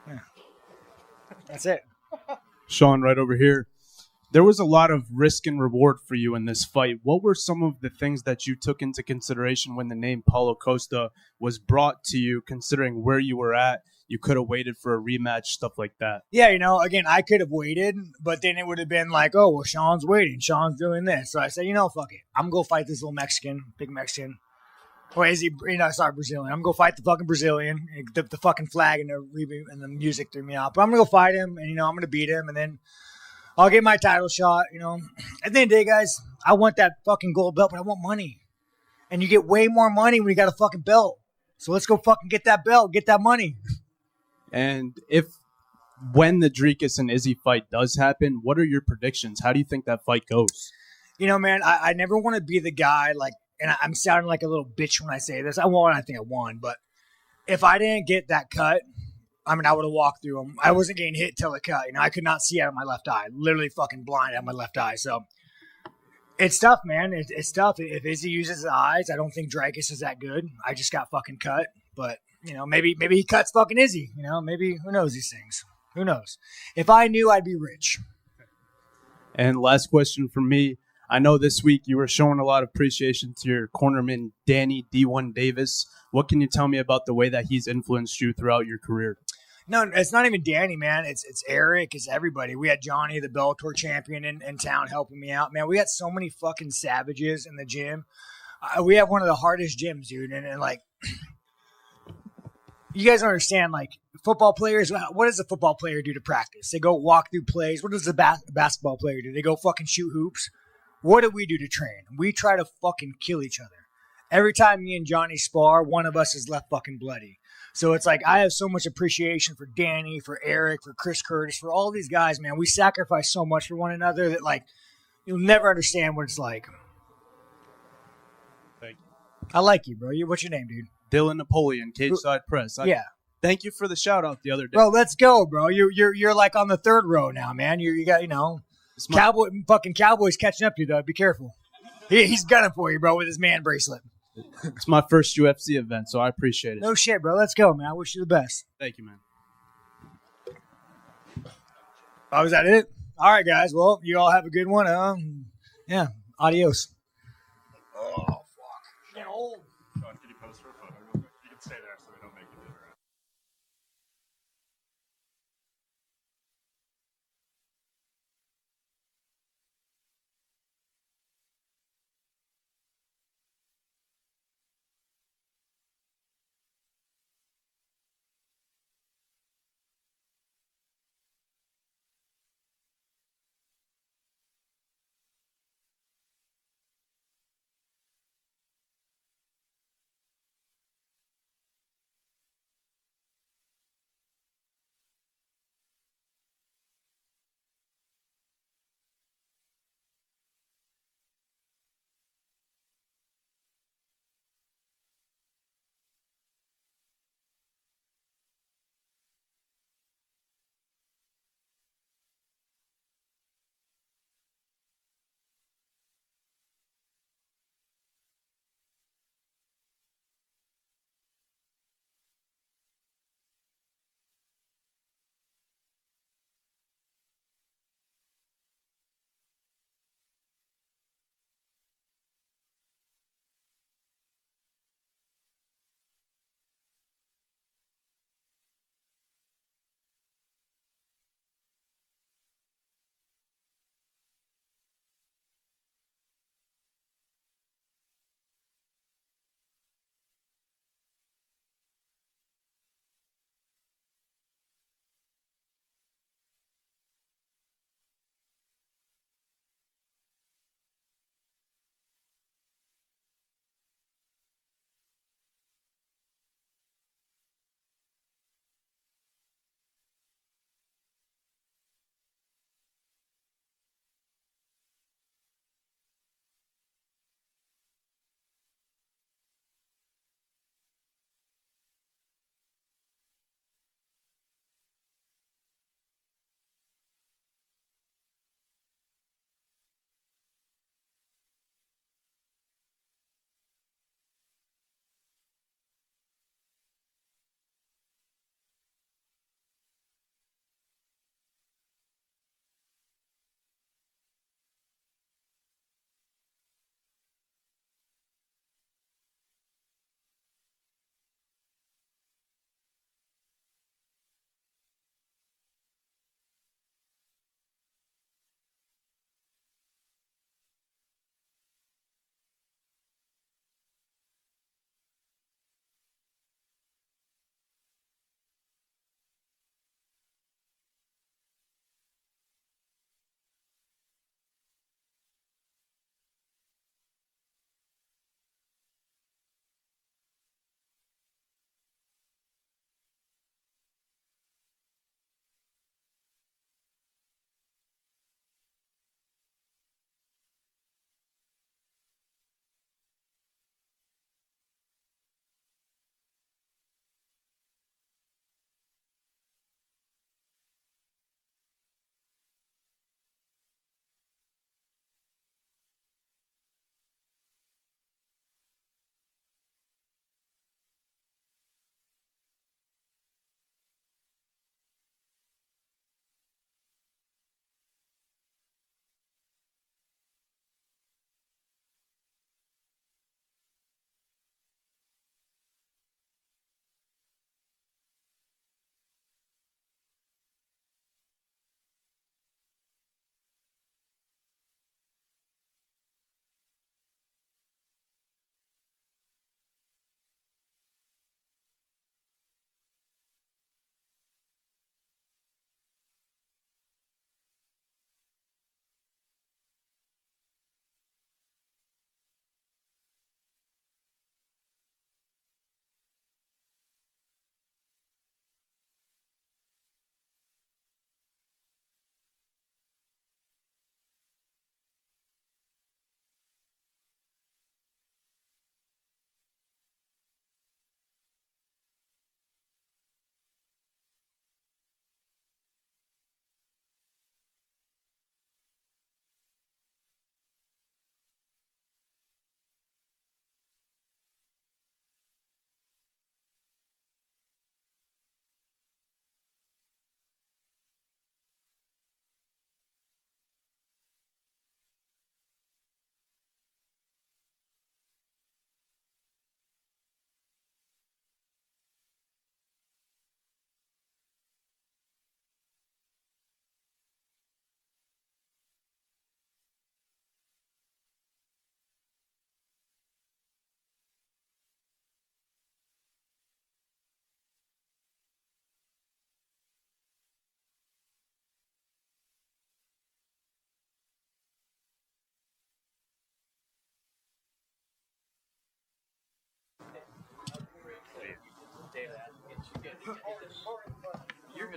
[SPEAKER 15] Yeah. That's it.
[SPEAKER 9] Sean, right over here. There was a lot of risk and reward for you in this fight. What were some of the things that you took into consideration when the name Paulo Costa was brought to you, considering where you were at? You could have waited for a rematch, stuff like that.
[SPEAKER 15] Yeah, again, I could have waited, but then it would have been like, oh, well, Sean's waiting. Sean's doing this. So I said, fuck it. I'm going to go fight this little Mexican, big Mexican. Or is he, sorry, Brazilian. I'm going to go fight the fucking Brazilian. The fucking flag and the music threw me off. But I'm going to go fight him, and, I'm going to beat him, and then I'll get my title shot, At the end of the day, guys, I want that fucking gold belt, but I want money. And you get way more money when you got a fucking belt. So let's go fucking get that belt, get that money.
[SPEAKER 9] And when the Dricus and Izzy fight does happen, what are your predictions? How do you think that fight goes?
[SPEAKER 15] Man, I never want to be the guy, and I'm sounding like a little bitch when I say this. I think I won, but if I didn't get that cut, I would have walked through them. I wasn't getting hit till the cut. I could not see out of my left eye. Literally fucking blind out of my left eye. So it's tough, man. It's tough. If Izzy uses his eyes, I don't think Dricus is that good. I just got fucking cut. But, maybe he cuts fucking Izzy. Maybe who knows these things? Who knows? If I knew, I'd be rich.
[SPEAKER 9] And last question from me. I know this week you were showing a lot of appreciation to your cornerman, Danny D1 Davis. What can you tell me about the way that he's influenced you throughout your career?
[SPEAKER 15] No, it's not even Danny, man. It's Eric. It's everybody. We had Johnny, the Bellator champion, in town helping me out. Man, we had so many fucking savages in the gym. We have one of the hardest gyms, dude. And you guys don't understand, football players, what does a football player do to practice? They go walk through plays. What does a basketball player do? They go fucking shoot hoops. What do we do to train? We try to fucking kill each other. Every time me and Johnny spar, one of us is left fucking bloody. So it's like I have so much appreciation for Danny, for Eric, for Chris Curtis, for all these guys, man. We sacrifice so much for one another that, you'll never understand what it's like.
[SPEAKER 9] Thank you.
[SPEAKER 15] I like you, bro. What's your name, dude?
[SPEAKER 9] Dylan Napoleon, Cage Side Press.
[SPEAKER 15] Yeah.
[SPEAKER 9] Thank you for the shout out the other day.
[SPEAKER 15] Bro, let's go, bro. You're on the third row now, man. You got, Cowboys catching up to you, though. Be careful. He's gunning for you, bro, with his man bracelet.
[SPEAKER 9] It's my first UFC event, so I appreciate it.
[SPEAKER 15] No shit, bro. Let's go, man. I wish you the best.
[SPEAKER 9] Thank you, man.
[SPEAKER 15] Oh, is that it? All right, guys. Well, you all have a good one. Yeah. Adios.
[SPEAKER 4] Oh, fuck. Getting old. Sean, can you post for a photo real quick? You can stay there so we don't make you do it.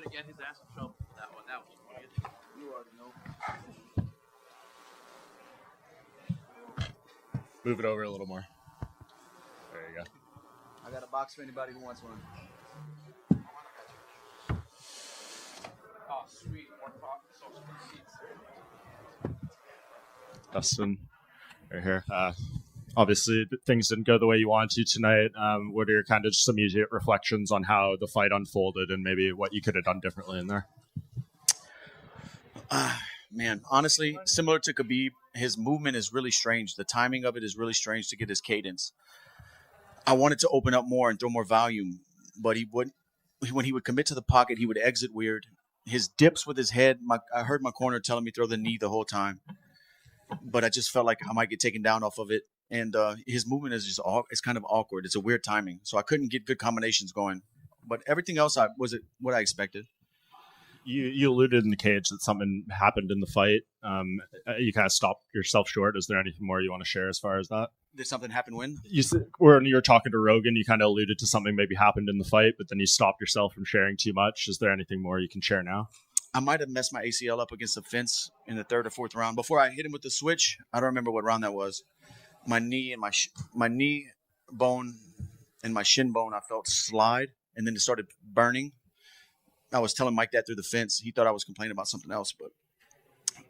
[SPEAKER 6] to get his ass in trouble for that one. That was quiet. You already know.
[SPEAKER 4] Move it over a little more. There you go.
[SPEAKER 16] I got a box for anybody who wants one.
[SPEAKER 6] Oh, sweet. More social seats.
[SPEAKER 4] Dustin, right here. Obviously, things didn't go the way you wanted to tonight. What are your kind of just immediate reflections on how the fight unfolded and maybe what you could have done differently in there?
[SPEAKER 16] Man, honestly, similar to Khabib, his movement is really strange. The timing of it is really strange to get his cadence. I wanted to open up more and throw more volume, but he would. When he would commit to the pocket, he would exit weird. His dips with his head, I heard my corner telling me throw the knee the whole time, but I just felt like I might get taken down off of it. And his movement is just it's kind of awkward. It's a weird timing, so I couldn't get good combinations going. But everything else was what I expected.
[SPEAKER 4] You alluded in the cage that something happened in the fight. You kind of stopped yourself short. Is there anything more you want to share as far as that?
[SPEAKER 16] Did something happen when?
[SPEAKER 4] When you were talking to Rogan, you kind of alluded to something maybe happened in the fight, but then you stopped yourself from sharing too much. Is there anything more you can share now?
[SPEAKER 16] I might have messed my ACL up against the fence in the third or fourth round. Before I hit him with the switch, I don't remember what round that was. My knee and my knee bone and my shin bone, I felt slide, and then it started burning. I was telling Mike that through the fence. He thought I was complaining about something else, but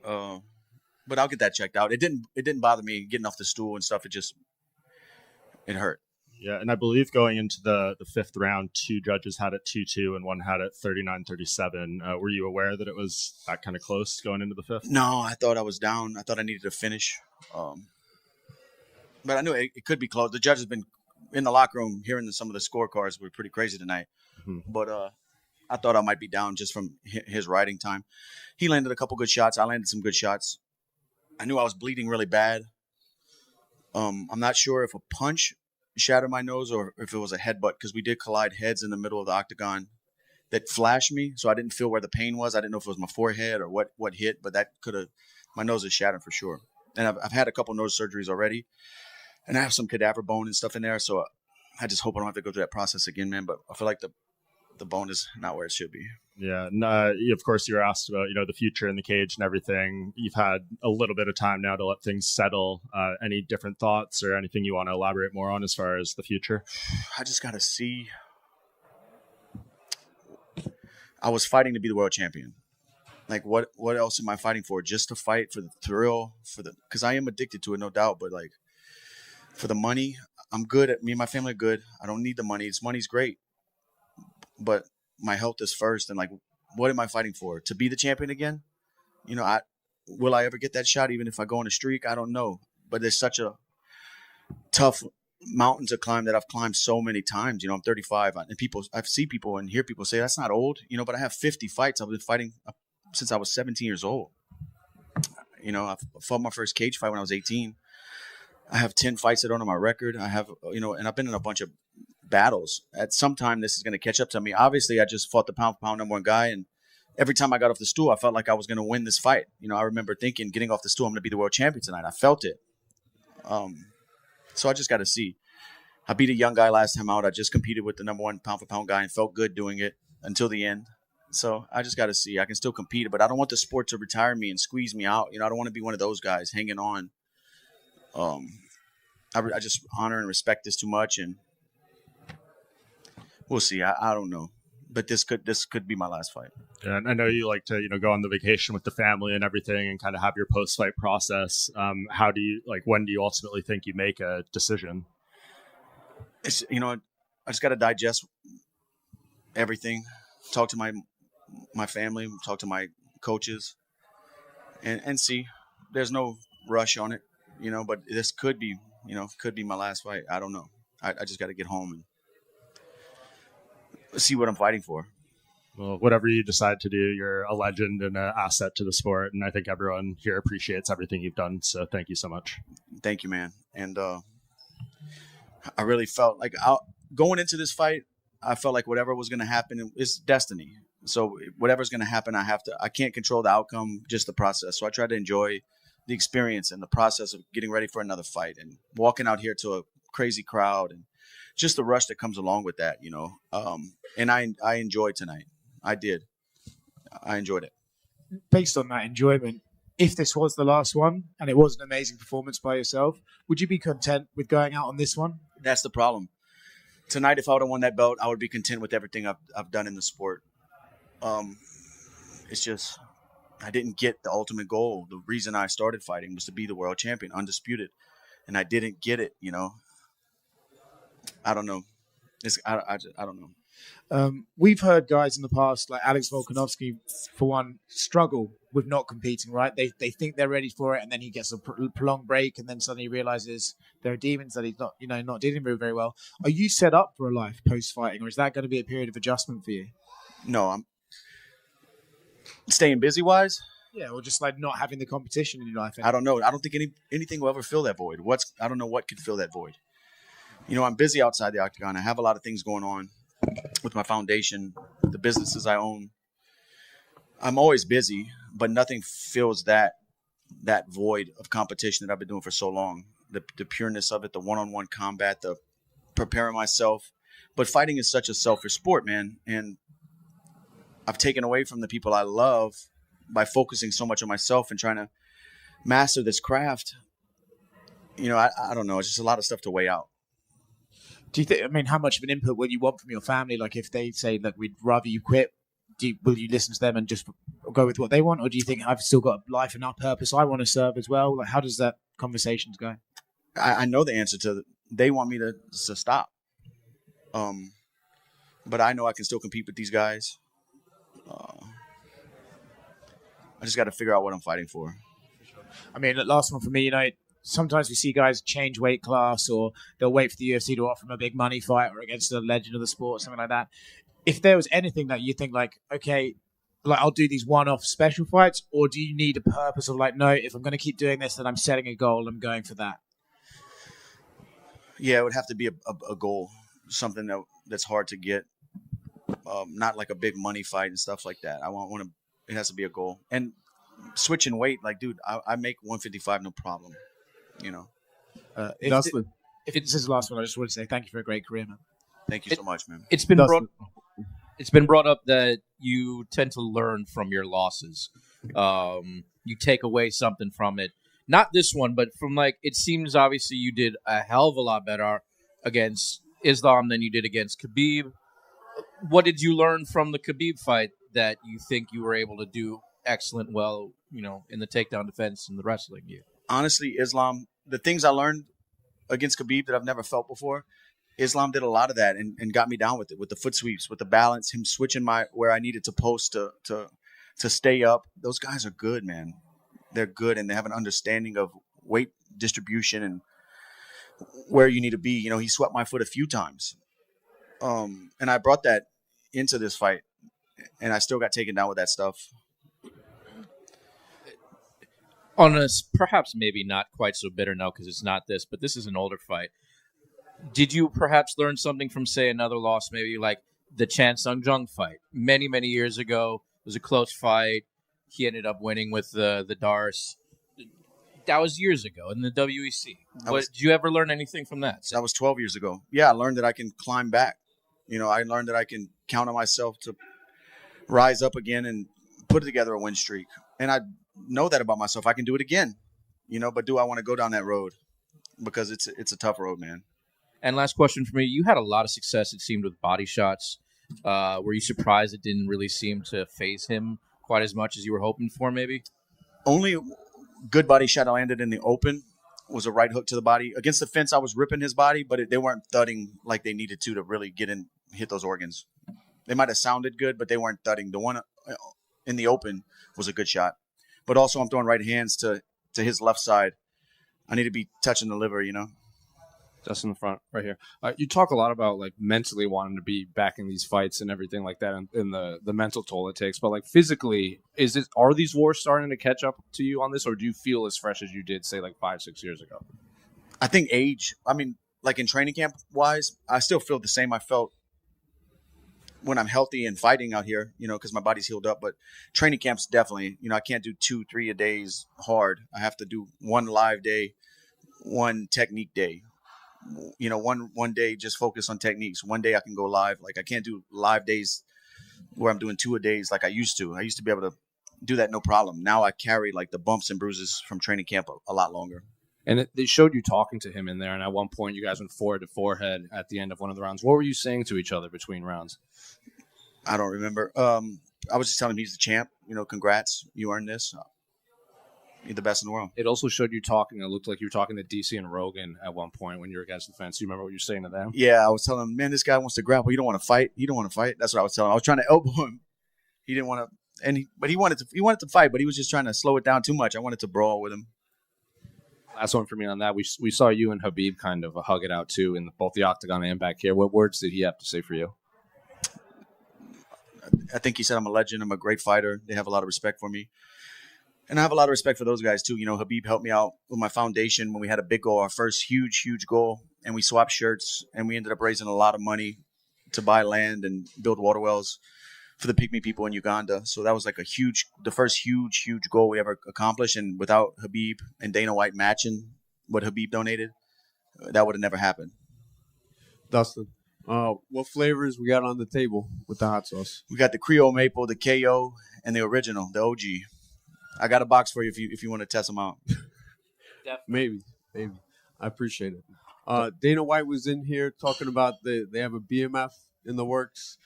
[SPEAKER 16] I'll get that checked out. It didn't bother me getting off the stool and stuff. It hurt.
[SPEAKER 4] Yeah, and I believe going into the fifth round, 2 judges had it 2-2 and one had it 39-37. Were you aware that it was that kind of close going into the fifth?
[SPEAKER 16] No, I thought I was down. I thought I needed to finish. But I knew it could be close. The judge has been in the locker room hearing some of the scorecards were pretty crazy tonight. Mm-hmm. But I thought I might be down just from his riding time. He landed a couple good shots. I landed some good shots. I knew I was bleeding really bad. I'm not sure if a punch shattered my nose or if it was a headbutt, because we did collide heads in the middle of the octagon that flashed me, so I didn't feel where the pain was. I didn't know if it was my forehead or what hit, but that could have – my nose is shattered for sure. And I've had a couple nose surgeries already, and I have some cadaver bone and stuff in there, so I just hope I don't have to go through that process again, man. But I feel like the bone is not where it should be.
[SPEAKER 4] Yeah, and of course you were asked about the future in the cage and everything. You've had a little bit of time now to let things settle. Any different thoughts or anything you want to elaborate more on as far as the future?
[SPEAKER 16] I just got to see. I was fighting to be the world champion. Like what else am I fighting for? Just to fight for the thrill, because I am addicted to it, no doubt. But like for the money, I'm good. Me and my family are good. I don't need the money. Money's great, but my health is first. And like, what am I fighting for? To be the champion again? Will I ever get that shot? Even if I go on a streak, I don't know. But there's such a tough mountain to climb that I've climbed so many times. I'm 35, and I see people and hear people say that's not old. But I have 50 fights. I've been fighting since I was 17 years old. I fought my first cage fight when I was 18. I have 10 fights that are on my record. I have, and I've been in a bunch of battles. At some time, this is going to catch up to me. Obviously, I just fought the pound-for-pound number one guy, and every time I got off the stool, I felt like I was going to win this fight. I remember thinking, getting off the stool, I'm going to be the world champion tonight. I felt it. So I just got to see. I beat a young guy last time out. I just competed with the number one pound-for-pound guy and felt good doing it until the end. So I just got to see. I can still compete, but I don't want the sport to retire me and squeeze me out. I don't want to be one of those guys hanging on. I just honor and respect this too much, and we'll see. I don't know, but this could be my last fight.
[SPEAKER 4] Yeah, and I know you like to go on the vacation with the family and everything, and kind of have your post-fight process. How do you when do you ultimately think you make a decision?
[SPEAKER 16] It's I just got to digest everything. Talk to my family. Talk to my coaches, and see. There's no rush on it, but this could be. Could be my last fight. I don't know. I just got to get home and see what I'm fighting for.
[SPEAKER 4] Well, whatever you decide to do, you're a legend and an asset to the sport. And I think everyone here appreciates everything you've done. So thank you so much.
[SPEAKER 16] Thank you, man. And I really felt like going into this fight, I felt like whatever was going to happen is destiny. So whatever's going to happen, I can't control the outcome, just the process. So I try to enjoy the experience and the process of getting ready for another fight and walking out here to a crazy crowd and just the rush that comes along with that, And I enjoyed tonight. I did. I enjoyed it.
[SPEAKER 2] Based on that enjoyment, if this was the last one and it was an amazing performance by yourself, would you be content with going out on this one?
[SPEAKER 16] That's the problem. Tonight, if I would have won that belt, I would be content with everything I've done in the sport. It's just I didn't get the ultimate goal. The reason I started fighting was to be the world champion, undisputed, and I didn't get it. I don't know. I don't know.
[SPEAKER 2] We've heard guys in the past, like Alex Volkanovski, for one, struggle with not competing, right? They think they're ready for it, and then he gets a prolonged break, and then suddenly realizes there are demons that he's not dealing with very well. Are you set up for a life post-fighting, or is that going to be a period of adjustment for you?
[SPEAKER 16] No, I'm staying busy-wise.
[SPEAKER 2] Yeah, or just like not having the competition in your life.
[SPEAKER 16] I don't know. I don't think anything will ever fill that void. I don't know what could fill that void. I'm busy outside the Octagon. I have a lot of things going on with my foundation, the businesses I own. I'm always busy, but nothing fills that void of competition that I've been doing for so long. The pureness of it, the one-on-one combat, the preparing myself. But fighting is such a selfish sport, man. And I've taken away from the people I love by focusing so much on myself and trying to master this craft. I don't know. It's just a lot of stuff to weigh out.
[SPEAKER 2] Do you think, how much of an input would you want from your family? Like if they say, look, we'd rather you quit, will you listen to them and just go with what they want? Or do you think I've still got a life and a purpose I want to serve as well? Like how does that conversations go?
[SPEAKER 16] I know the answer to they want me to stop. But I know I can still compete with these guys. I just got to figure out what I'm fighting for.
[SPEAKER 2] The last one for me, sometimes we see guys change weight class or they'll wait for the UFC to offer them a big money fight or against a legend of the sport, something like that. If there was anything that you think okay, I'll do these one-off special fights, or do you need a purpose of no, if I'm going to keep doing this, then I'm setting a goal, I'm going for that?
[SPEAKER 16] Yeah, it would have to be a goal, something that's hard to get, not like a big money fight and stuff like that. It has to be a goal. And switching weight, dude, I make 155 no problem.
[SPEAKER 2] Dustin. If this is the last one, I just want to say thank you for a great career, man.
[SPEAKER 16] Thank you so much, man.
[SPEAKER 6] It's been brought up that you tend to learn from your losses. You take away something from it. Not this one, but from it seems obviously you did a hell of a lot better against Islam than you did against Khabib. What did you learn from the Khabib fight that you think you were able to do excellent well, in the takedown defense and the wrestling?
[SPEAKER 16] Honestly, Islam, the things I learned against Khabib that I've never felt before, Islam did a lot of that and got me down with it, with the foot sweeps, with the balance, him switching where I needed to post to stay up. Those guys are good, man. They're good, and they have an understanding of weight distribution and where you need to be. He swept my foot a few times. And I brought that into this fight, and I still got taken down with that stuff.
[SPEAKER 6] On a perhaps maybe not quite so bitter note, because it's not this, but this is an older fight. Did you perhaps learn something from, say, another loss, maybe like the Chan Sung Jung fight? Many, many years ago, it was a close fight. He ended up winning with the Darce. That was years ago in the WEC. Did you ever learn anything from that?
[SPEAKER 16] That was 12 years ago. Yeah, I learned that I can climb back. I learned that I can count on myself to rise up again and put together a win streak. And I know that about myself. I can do it again, but do I want to go down that road? Because it's a tough road, man.
[SPEAKER 6] And last question for me. You had a lot of success, it seemed, with body shots. Were you surprised it didn't really seem to phase him quite as much as you were hoping for, maybe?
[SPEAKER 16] Only good body shot I landed in the open was a right hook to the body. Against the fence, I was ripping his body, but they weren't thudding like they needed to really get in, hit those organs. They might have sounded good, but they weren't thudding. The one in the open was a good shot. But also I'm throwing right hands to his left side. I need to be touching the liver,
[SPEAKER 3] Just in the front, right here. You talk a lot about mentally wanting to be back in these fights and everything like that, and the mental toll it takes. But physically, are these wars starting to catch up to you on this, or do you feel as fresh as you did, say 5-6 years ago?
[SPEAKER 16] I think age. In training camp wise, I still feel the same I felt when I'm healthy and fighting out here, because my body's healed up. But training camps definitely, I can't do 2-3 a days hard. I have to do one live day, one technique day. One day just focus on techniques. One day I can go live. I can't do live days where I'm doing 2 a days like I used to. I used to be able to do that no problem. Now I carry like the bumps and bruises from training camp a lot longer.
[SPEAKER 3] And they showed you talking to him in there, and at one point you guys went forehead to forehead at the end of one of the rounds. What were you saying to each other between rounds?
[SPEAKER 16] I don't remember. I was just telling him he's the champ. Congrats. You earned this. You're the best in the world.
[SPEAKER 3] It also showed you talking. It looked like you were talking to DC and Rogan at one point when you were against the fence. Do you remember what you were saying to them?
[SPEAKER 16] Yeah, I was telling him, man, this guy wants to grapple. You don't want to fight. You don't want to fight. That's what I was telling him. I was trying to elbow him. He didn't want to, but he wanted to fight, but he was just trying to slow it down too much. I wanted to brawl with him.
[SPEAKER 3] Last one for me on that. We saw you and Habib kind of hug it out too in both the Octagon and back here. What words did he have to say for you?
[SPEAKER 16] I think he said I'm a legend. I'm a great fighter. They have a lot of respect for me. And I have a lot of respect for those guys too. Habib helped me out with my foundation when we had a big goal, our first huge goal. And we swapped shirts and we ended up raising a lot of money to buy land and build water wells for the Pygmy people in Uganda. So that was like the first huge goal we ever accomplished. And without Habib and Dana White matching what Habib donated, that would have never happened.
[SPEAKER 17] Dustin, what flavors we got on the table with the hot sauce?
[SPEAKER 16] We got the Creole Maple, the KO, and the original, the OG. I got a box for you if you want to test them out.
[SPEAKER 17] Maybe. I appreciate it. Dana White was in here talking about they have a BMF in the works.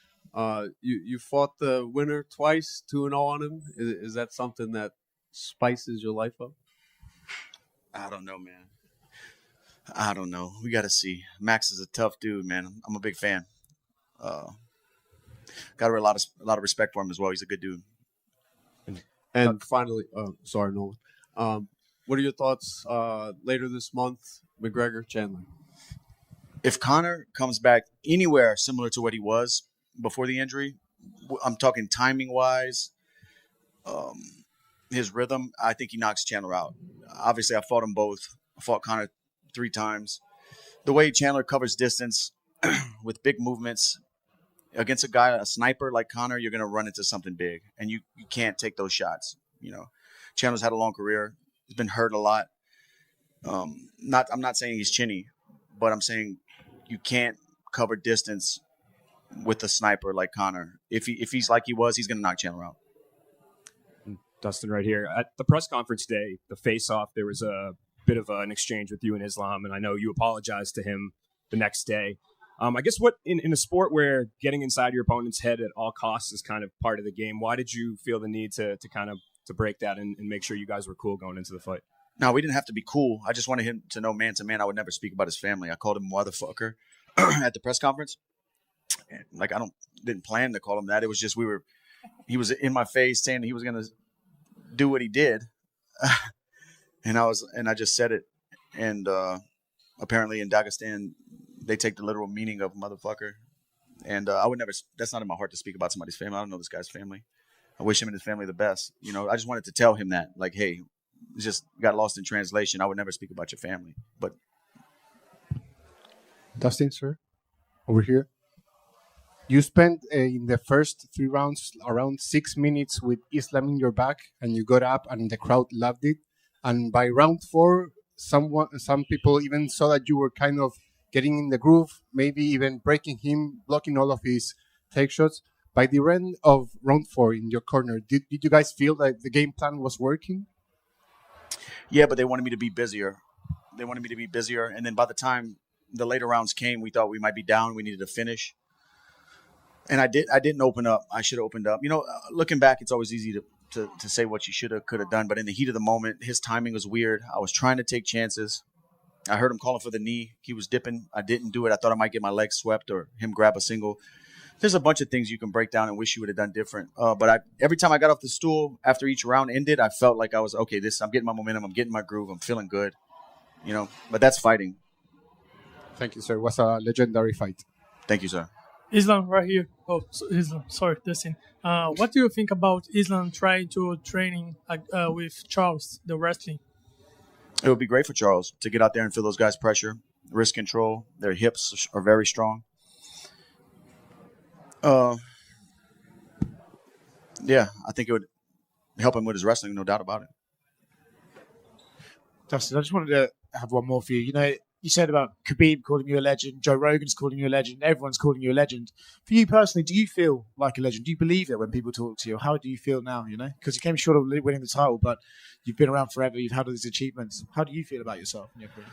[SPEAKER 17] You fought the winner twice, 2-0 on him. Is that something that spices your life up?
[SPEAKER 16] I don't know, man. I don't know. We got to see. Max is a tough dude, man. I'm a big fan. Got a lot of respect for him as well. He's a good dude.
[SPEAKER 17] And finally, sorry, Nolan. What are your thoughts later this month, McGregor, Chandler?
[SPEAKER 16] If Conor comes back anywhere similar to what he was before the injury, I'm talking timing-wise, his rhythm, I think he knocks Chandler out. Obviously, I fought them both. I fought Conor 3 times. The way Chandler covers distance with big movements against a sniper like Conor, you're going to run into something big, and you can't take those shots. Chandler's had a long career. He's been hurt a lot. I'm not saying he's chinny, but I'm saying you can't cover distance with a sniper like Conor. If he's like he was, he's going to knock Chandler out.
[SPEAKER 5] Dustin right here. At the press conference today, the face-off, there was a bit of an exchange with you and Islam, and I know you apologized to him the next day. I guess what in a sport where getting inside your opponent's head at all costs is kind of part of the game, why did you feel the need to kind of to break that and make sure you guys were cool going into the fight?
[SPEAKER 16] No, we didn't have to be cool. I just wanted him to know man to man I would never speak about his family. I called him motherfucker at the press conference. And, like, didn't plan to call him that. It was just he was in my face saying he was going to do what he did. and I just said it. And apparently in Dagestan, they take the literal meaning of motherfucker. And I would never, that's not in my heart to speak about somebody's family. I don't know this guy's family. I wish him and his family the best. I just wanted to tell him that, like, hey, it just got lost in translation. I would never speak about your family. But
[SPEAKER 11] Dustin, sir, over here. You spent in the first 3 rounds around 6 minutes with Islam in your back, and you got up, and the crowd loved it. And by round 4, some people even saw that you were kind of getting in the groove, maybe even breaking him, blocking all of his take shots. By the end of round 4 in your corner, did you guys feel like the game plan was working?
[SPEAKER 16] Yeah, but they wanted me to be busier. And then by the time the later rounds came, we thought we might be down. We needed to finish. And I didn't open up. I should have opened up. Looking back, it's always easy to say what you should have, could have done. But in the heat of the moment, his timing was weird. I was trying to take chances. I heard him calling for the knee. He was dipping. I didn't do it. I thought I might get my legs swept or him grab a single. There's a bunch of things you can break down and wish you would have done different. But every time I got off the stool after each round ended, I felt like I was, okay, I'm getting my momentum. I'm getting my groove. I'm feeling good. But that's fighting.
[SPEAKER 11] Thank you, sir. It was a legendary fight.
[SPEAKER 16] Thank you, sir.
[SPEAKER 8] Islam, right here. Oh, Islam. Sorry, Dustin. What do you think about Islam trying to training with Charles, the wrestling?
[SPEAKER 16] It would be great for Charles to get out there and feel those guys' pressure, wrist control. Their hips are very strong. Yeah, I think it would help him with his wrestling, no doubt about it.
[SPEAKER 2] Dustin, I just wanted to have one more for you. you said about Khabib calling you a legend, Joe Rogan's calling you a legend, everyone's calling you a legend. For you personally, do you feel like a legend? Do you believe it when people talk to you? How do you feel now, Because you came short of winning the title, but you've been around forever. You've had all these achievements. How do you feel about yourself in your career?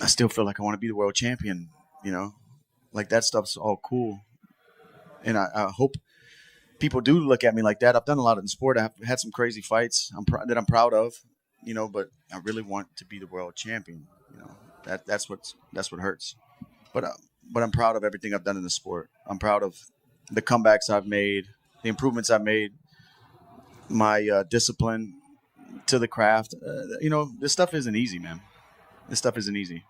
[SPEAKER 16] I still feel like I want to be the world champion, Like that stuff's all cool. And I hope people do look at me like that. I've done a lot in sport. I've had some crazy fights that I'm proud of, but I really want to be the world champion. That's what hurts. But I'm proud of everything I've done in the sport. I'm proud of the comebacks I've made, the improvements I've made, my discipline to the craft. This stuff isn't easy, man. This stuff isn't easy.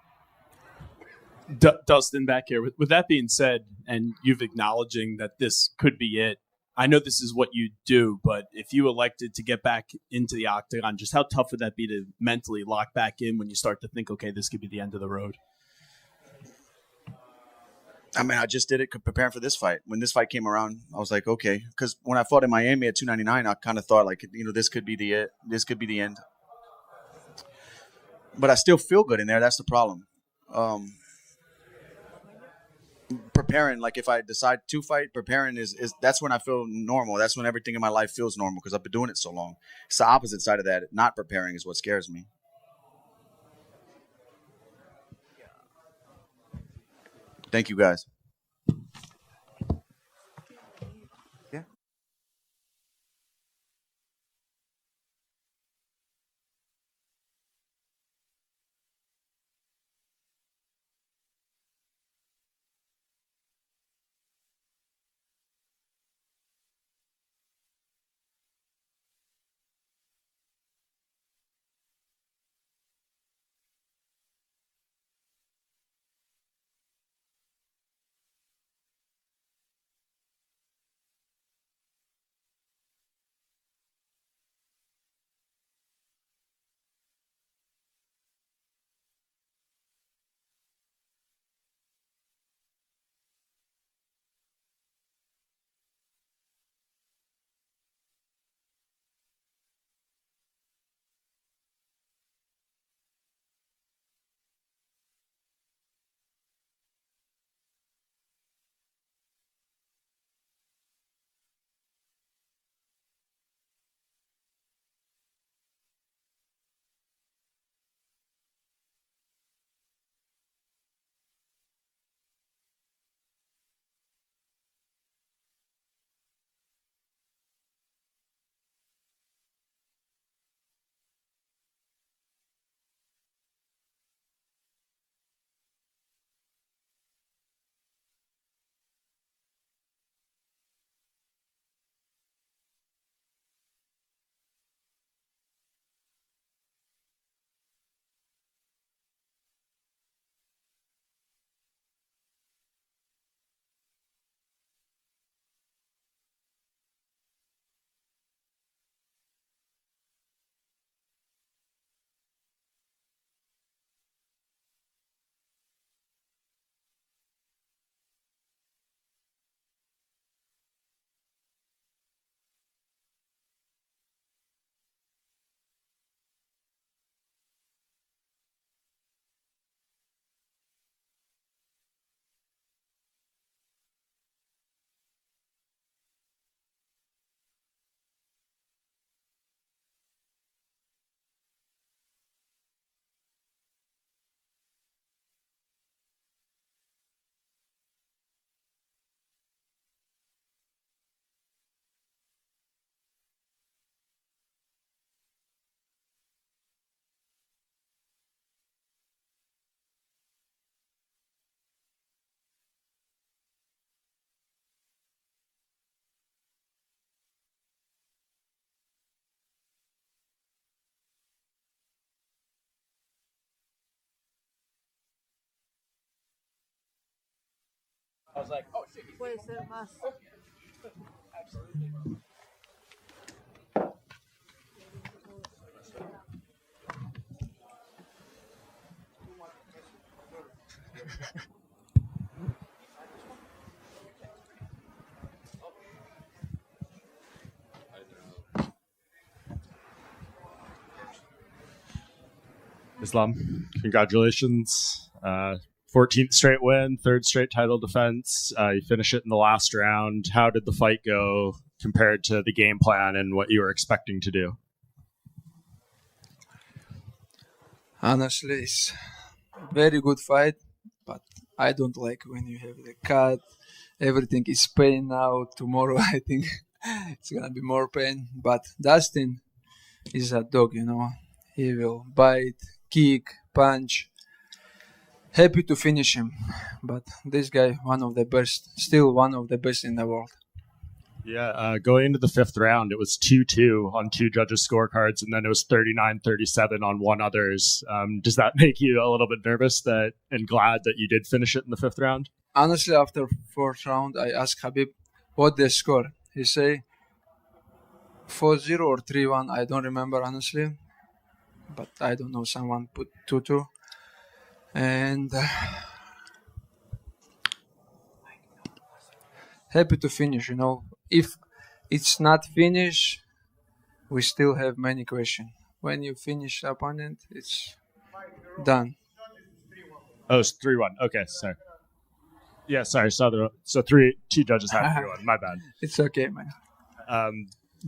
[SPEAKER 18] Dustin, back here. With that being said, and you've acknowledging that this could be it, I know this is what you do, but if you elected to get back into the Octagon, just how tough would that be to mentally lock back in when you start to think, okay, this could be the end of the road?
[SPEAKER 16] I mean, I just did it preparing for this fight. When this fight came around, I was like, okay. Because when I fought in Miami at 299, I kind of thought, like, this could be it. This could be the end. But I still feel good in there. That's the problem. Preparing, like if I decide to fight, preparing is that's when I feel normal. That's when everything in my life feels normal because I've been doing it so long. It's the opposite side of that. Not preparing is what scares me. Thank you, guys.
[SPEAKER 2] I was like, oh shit. Puede ser más. Absolutely.
[SPEAKER 4] Islam, congratulations. 14th straight win, third straight title defense. You finish it in the last round. How did the fight go compared to the game plan and what you were expecting to do?
[SPEAKER 19] Honestly, it's a very good fight, but I don't like when you have the cut. Everything is pain now. Tomorrow, I think it's gonna be more pain. But Dustin is a dog, you know. He will bite, kick, punch. Happy to finish him, but this guy, one of the best, still one of the best in the world.
[SPEAKER 4] Yeah, going into the fifth round, it was 2-2 on two judges' scorecards, and then it was 39-37 on one other's. Does that make you a little bit nervous and glad that you did finish it in the fifth round?
[SPEAKER 19] Honestly, after fourth round, I asked Habib what the score. He say 4-0 or 3-1. I don't remember honestly, but I don't know. Someone put 2-2, and happy to finish. You know, if it's not finished, we still have many questions. When you finish the opponent, it's done.
[SPEAKER 4] Oh, it's 3-1. Okay, sorry. Yeah, sorry. So two judges had 3-1. My bad.
[SPEAKER 19] It's okay, man.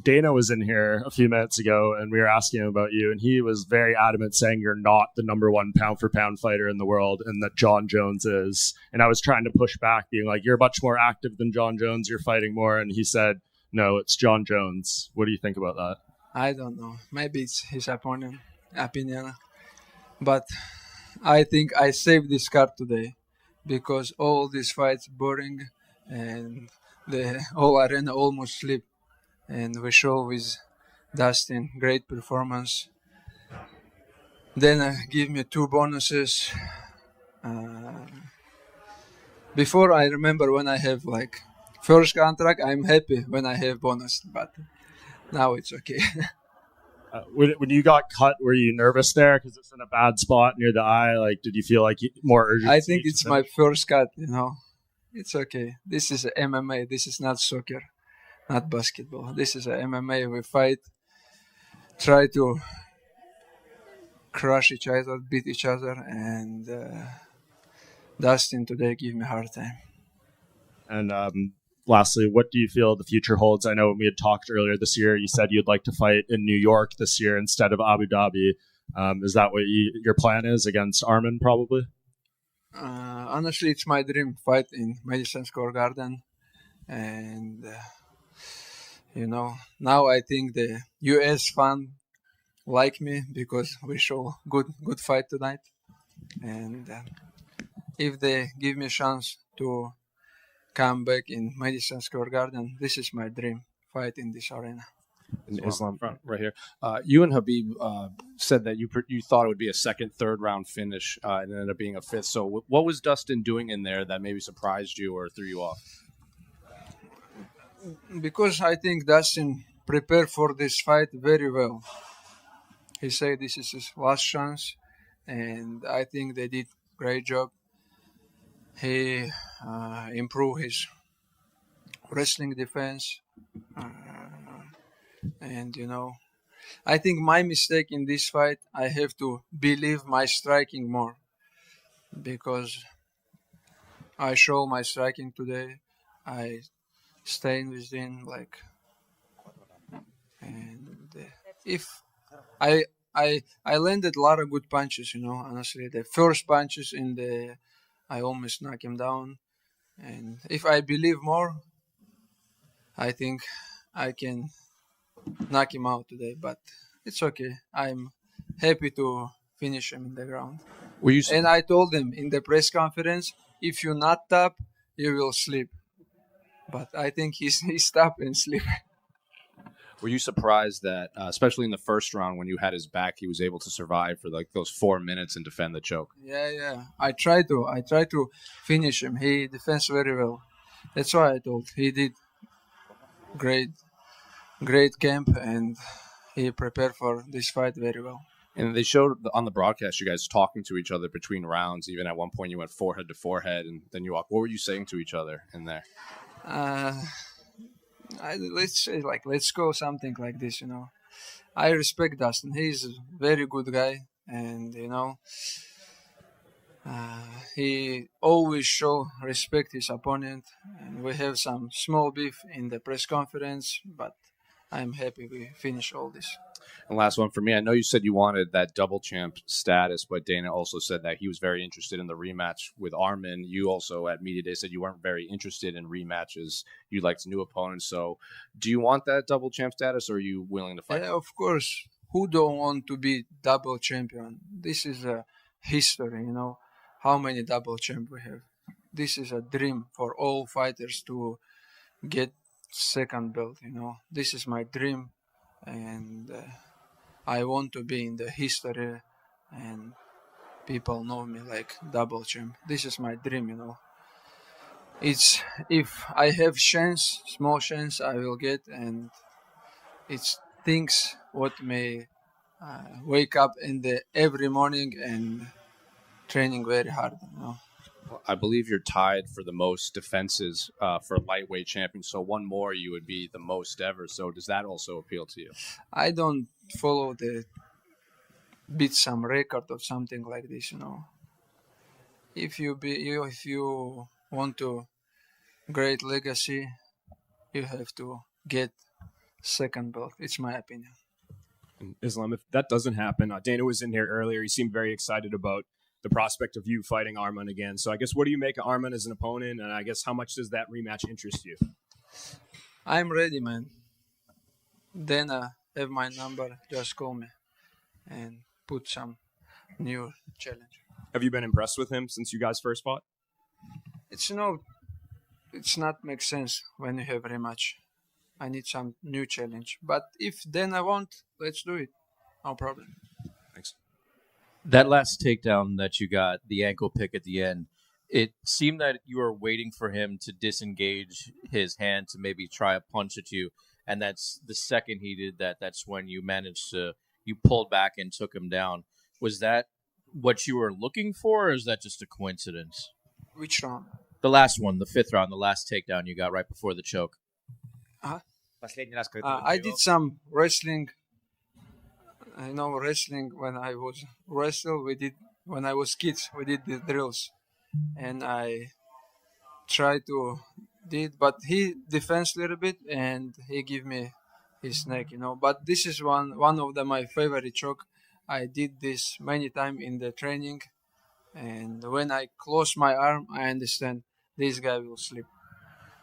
[SPEAKER 4] Dana was in here a few minutes ago, and we were asking him about you, and he was very adamant saying you're not the number one pound-for-pound fighter in the world and that John Jones is. And I was trying to push back, being like, you're much more active than John Jones, you're fighting more. And he said, no, it's John Jones. What do you think about that?
[SPEAKER 19] I don't know. Maybe it's his opinion. But I think I saved this card today because all these fights boring and the whole arena almost sleep. And we show with Dustin great performance. Then give me 2 bonuses. Before I remember when I have like first contract, I'm happy when I have bonus, but now it's okay.
[SPEAKER 4] When you got cut, were you nervous there because it's in a bad spot near the eye? Like, did you feel like more urgency?
[SPEAKER 19] I think it's my first cut. You know, it's okay. This is MMA. This is not soccer. Not basketball. This is a MMA. We fight, try to crush each other, beat each other, and Dustin today gave me a hard time.
[SPEAKER 4] And lastly, what do you feel the future holds? I know when we had talked earlier this year, you said you'd like to fight in New York this year instead of Abu Dhabi. Is that what your plan is against Arman, probably?
[SPEAKER 19] Honestly, it's my dream fight in Madison Square Garden, and. You know, now I think the US fan like me because we show good fight tonight. And if they give me a chance to come back in Madison Square Garden, this is my dream fight in this arena.
[SPEAKER 3] In Islam, right here. You and Habib said that you thought it would be a second, third round finish, and it ended up being a fifth. So what was Dustin doing in there that maybe surprised you or threw you off?
[SPEAKER 19] Because I think Dustin prepared for this fight very well. He said this is his last chance, and I think they did great job. He improved his wrestling defense, and you know, I think my mistake in this fight, I have to believe my striking more because I show my striking today. I staying within and if I landed a lot of good punches, you know, honestly the first punches I almost knock him down, and if I believe more I think I can knock him out today, but it's okay. I'm happy to finish him in the ground. And I told him in the press conference, if you not tap you will sleep. But I think he stopped and sleep.
[SPEAKER 3] Were you surprised that, especially in the first round, when you had his back, he was able to survive for like those 4 minutes and defend the choke?
[SPEAKER 19] Yeah. I tried to finish him. He defends very well. That's why I told. He did great camp, and he prepared for this fight very well.
[SPEAKER 3] And they showed on the broadcast you guys talking to each other between rounds. Even at one point, you went forehead to forehead, and then you walked. What were you saying to each other in there?
[SPEAKER 19] Let's say let's go something like this, you know. I respect Dustin. He's a very good guy, and he always show respect his opponent. And we have some small beef in the press conference, but I'm happy we finish all this.
[SPEAKER 3] And last one for me. I know you said you wanted that double champ status, but Dana also said that he was very interested in the rematch with Arman. You also at Media Day said you weren't very interested in rematches. You liked new opponents. So do you want that double champ status, or are you willing to fight?
[SPEAKER 19] Yeah, of course. Who don't want to be double champion? This is a history, how many double champ we have. This is a dream for all fighters to get second belt, This is my dream, and I want to be in the history, and people know me like double champ. This is my dream, It's if I have chance, small chance, I will get, and it's things what may wake up in the every morning and training very hard.
[SPEAKER 3] I believe you're tied for the most defenses for lightweight champion. So one more, you would be the most ever. So does that also appeal to you?
[SPEAKER 19] I don't follow the beat some record or something like this. If you want to great legacy, you have to get second belt. It's my opinion.
[SPEAKER 5] Islam, if that doesn't happen, Dana was in here earlier. He seemed very excited about the prospect of you fighting Arman again. So I guess what do you make of Arman as an opponent? And I guess how much does that rematch interest you?
[SPEAKER 19] I'm ready, man. Dana have my number. Just call me and put some new challenge.
[SPEAKER 5] Have you been impressed with him since you guys first fought?
[SPEAKER 19] It's not make sense when you have rematch. I need some new challenge. But if Dana want, let's do it. No problem.
[SPEAKER 5] Thanks.
[SPEAKER 6] That last takedown that you got, the ankle pick at the end, it seemed that you were waiting for him to disengage his hand to maybe try a punch at you. And that's the second he did that. That's when you you pulled back and took him down. Was that what you were looking for, or is that just a coincidence?
[SPEAKER 19] Which round?
[SPEAKER 6] The last one, the fifth round, the last takedown you got right before the choke.
[SPEAKER 19] I did some wrestling. I know wrestling when I was when I was kids. We did the drills, and I tried to did, but he defends a little bit, and he give me his neck, But this is one of my favorite choke. I did this many times in the training, and when I close my arm, I understand this guy will sleep.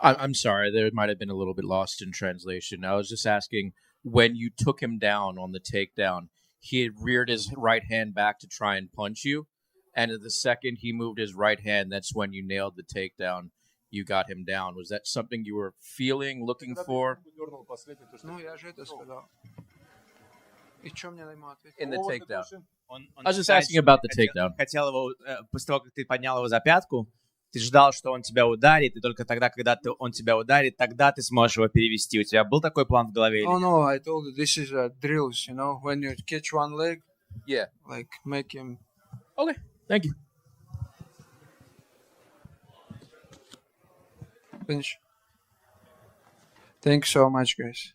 [SPEAKER 6] I'm sorry, there might have been a little bit lost in translation. I was just asking, when you took him down on the takedown, he had reared his right hand back to try and punch you, and at the second he moved his right hand, that's when you nailed the takedown. You got him down. Was that something you were feeling, looking for? In the takedown. I was just asking about the takedown.
[SPEAKER 20] Хотел его, после того, как ты поднял его за пятку, ты ждал, что он тебя ударит, и только тогда, когда он тебя ударит, тогда ты сможешь его перевести. У тебя был такой план в голове?
[SPEAKER 19] Oh no, I told you this is a drills, when you catch one leg, like make him.
[SPEAKER 6] Okay, thank you.
[SPEAKER 19] Finish. Thanks so much, guys.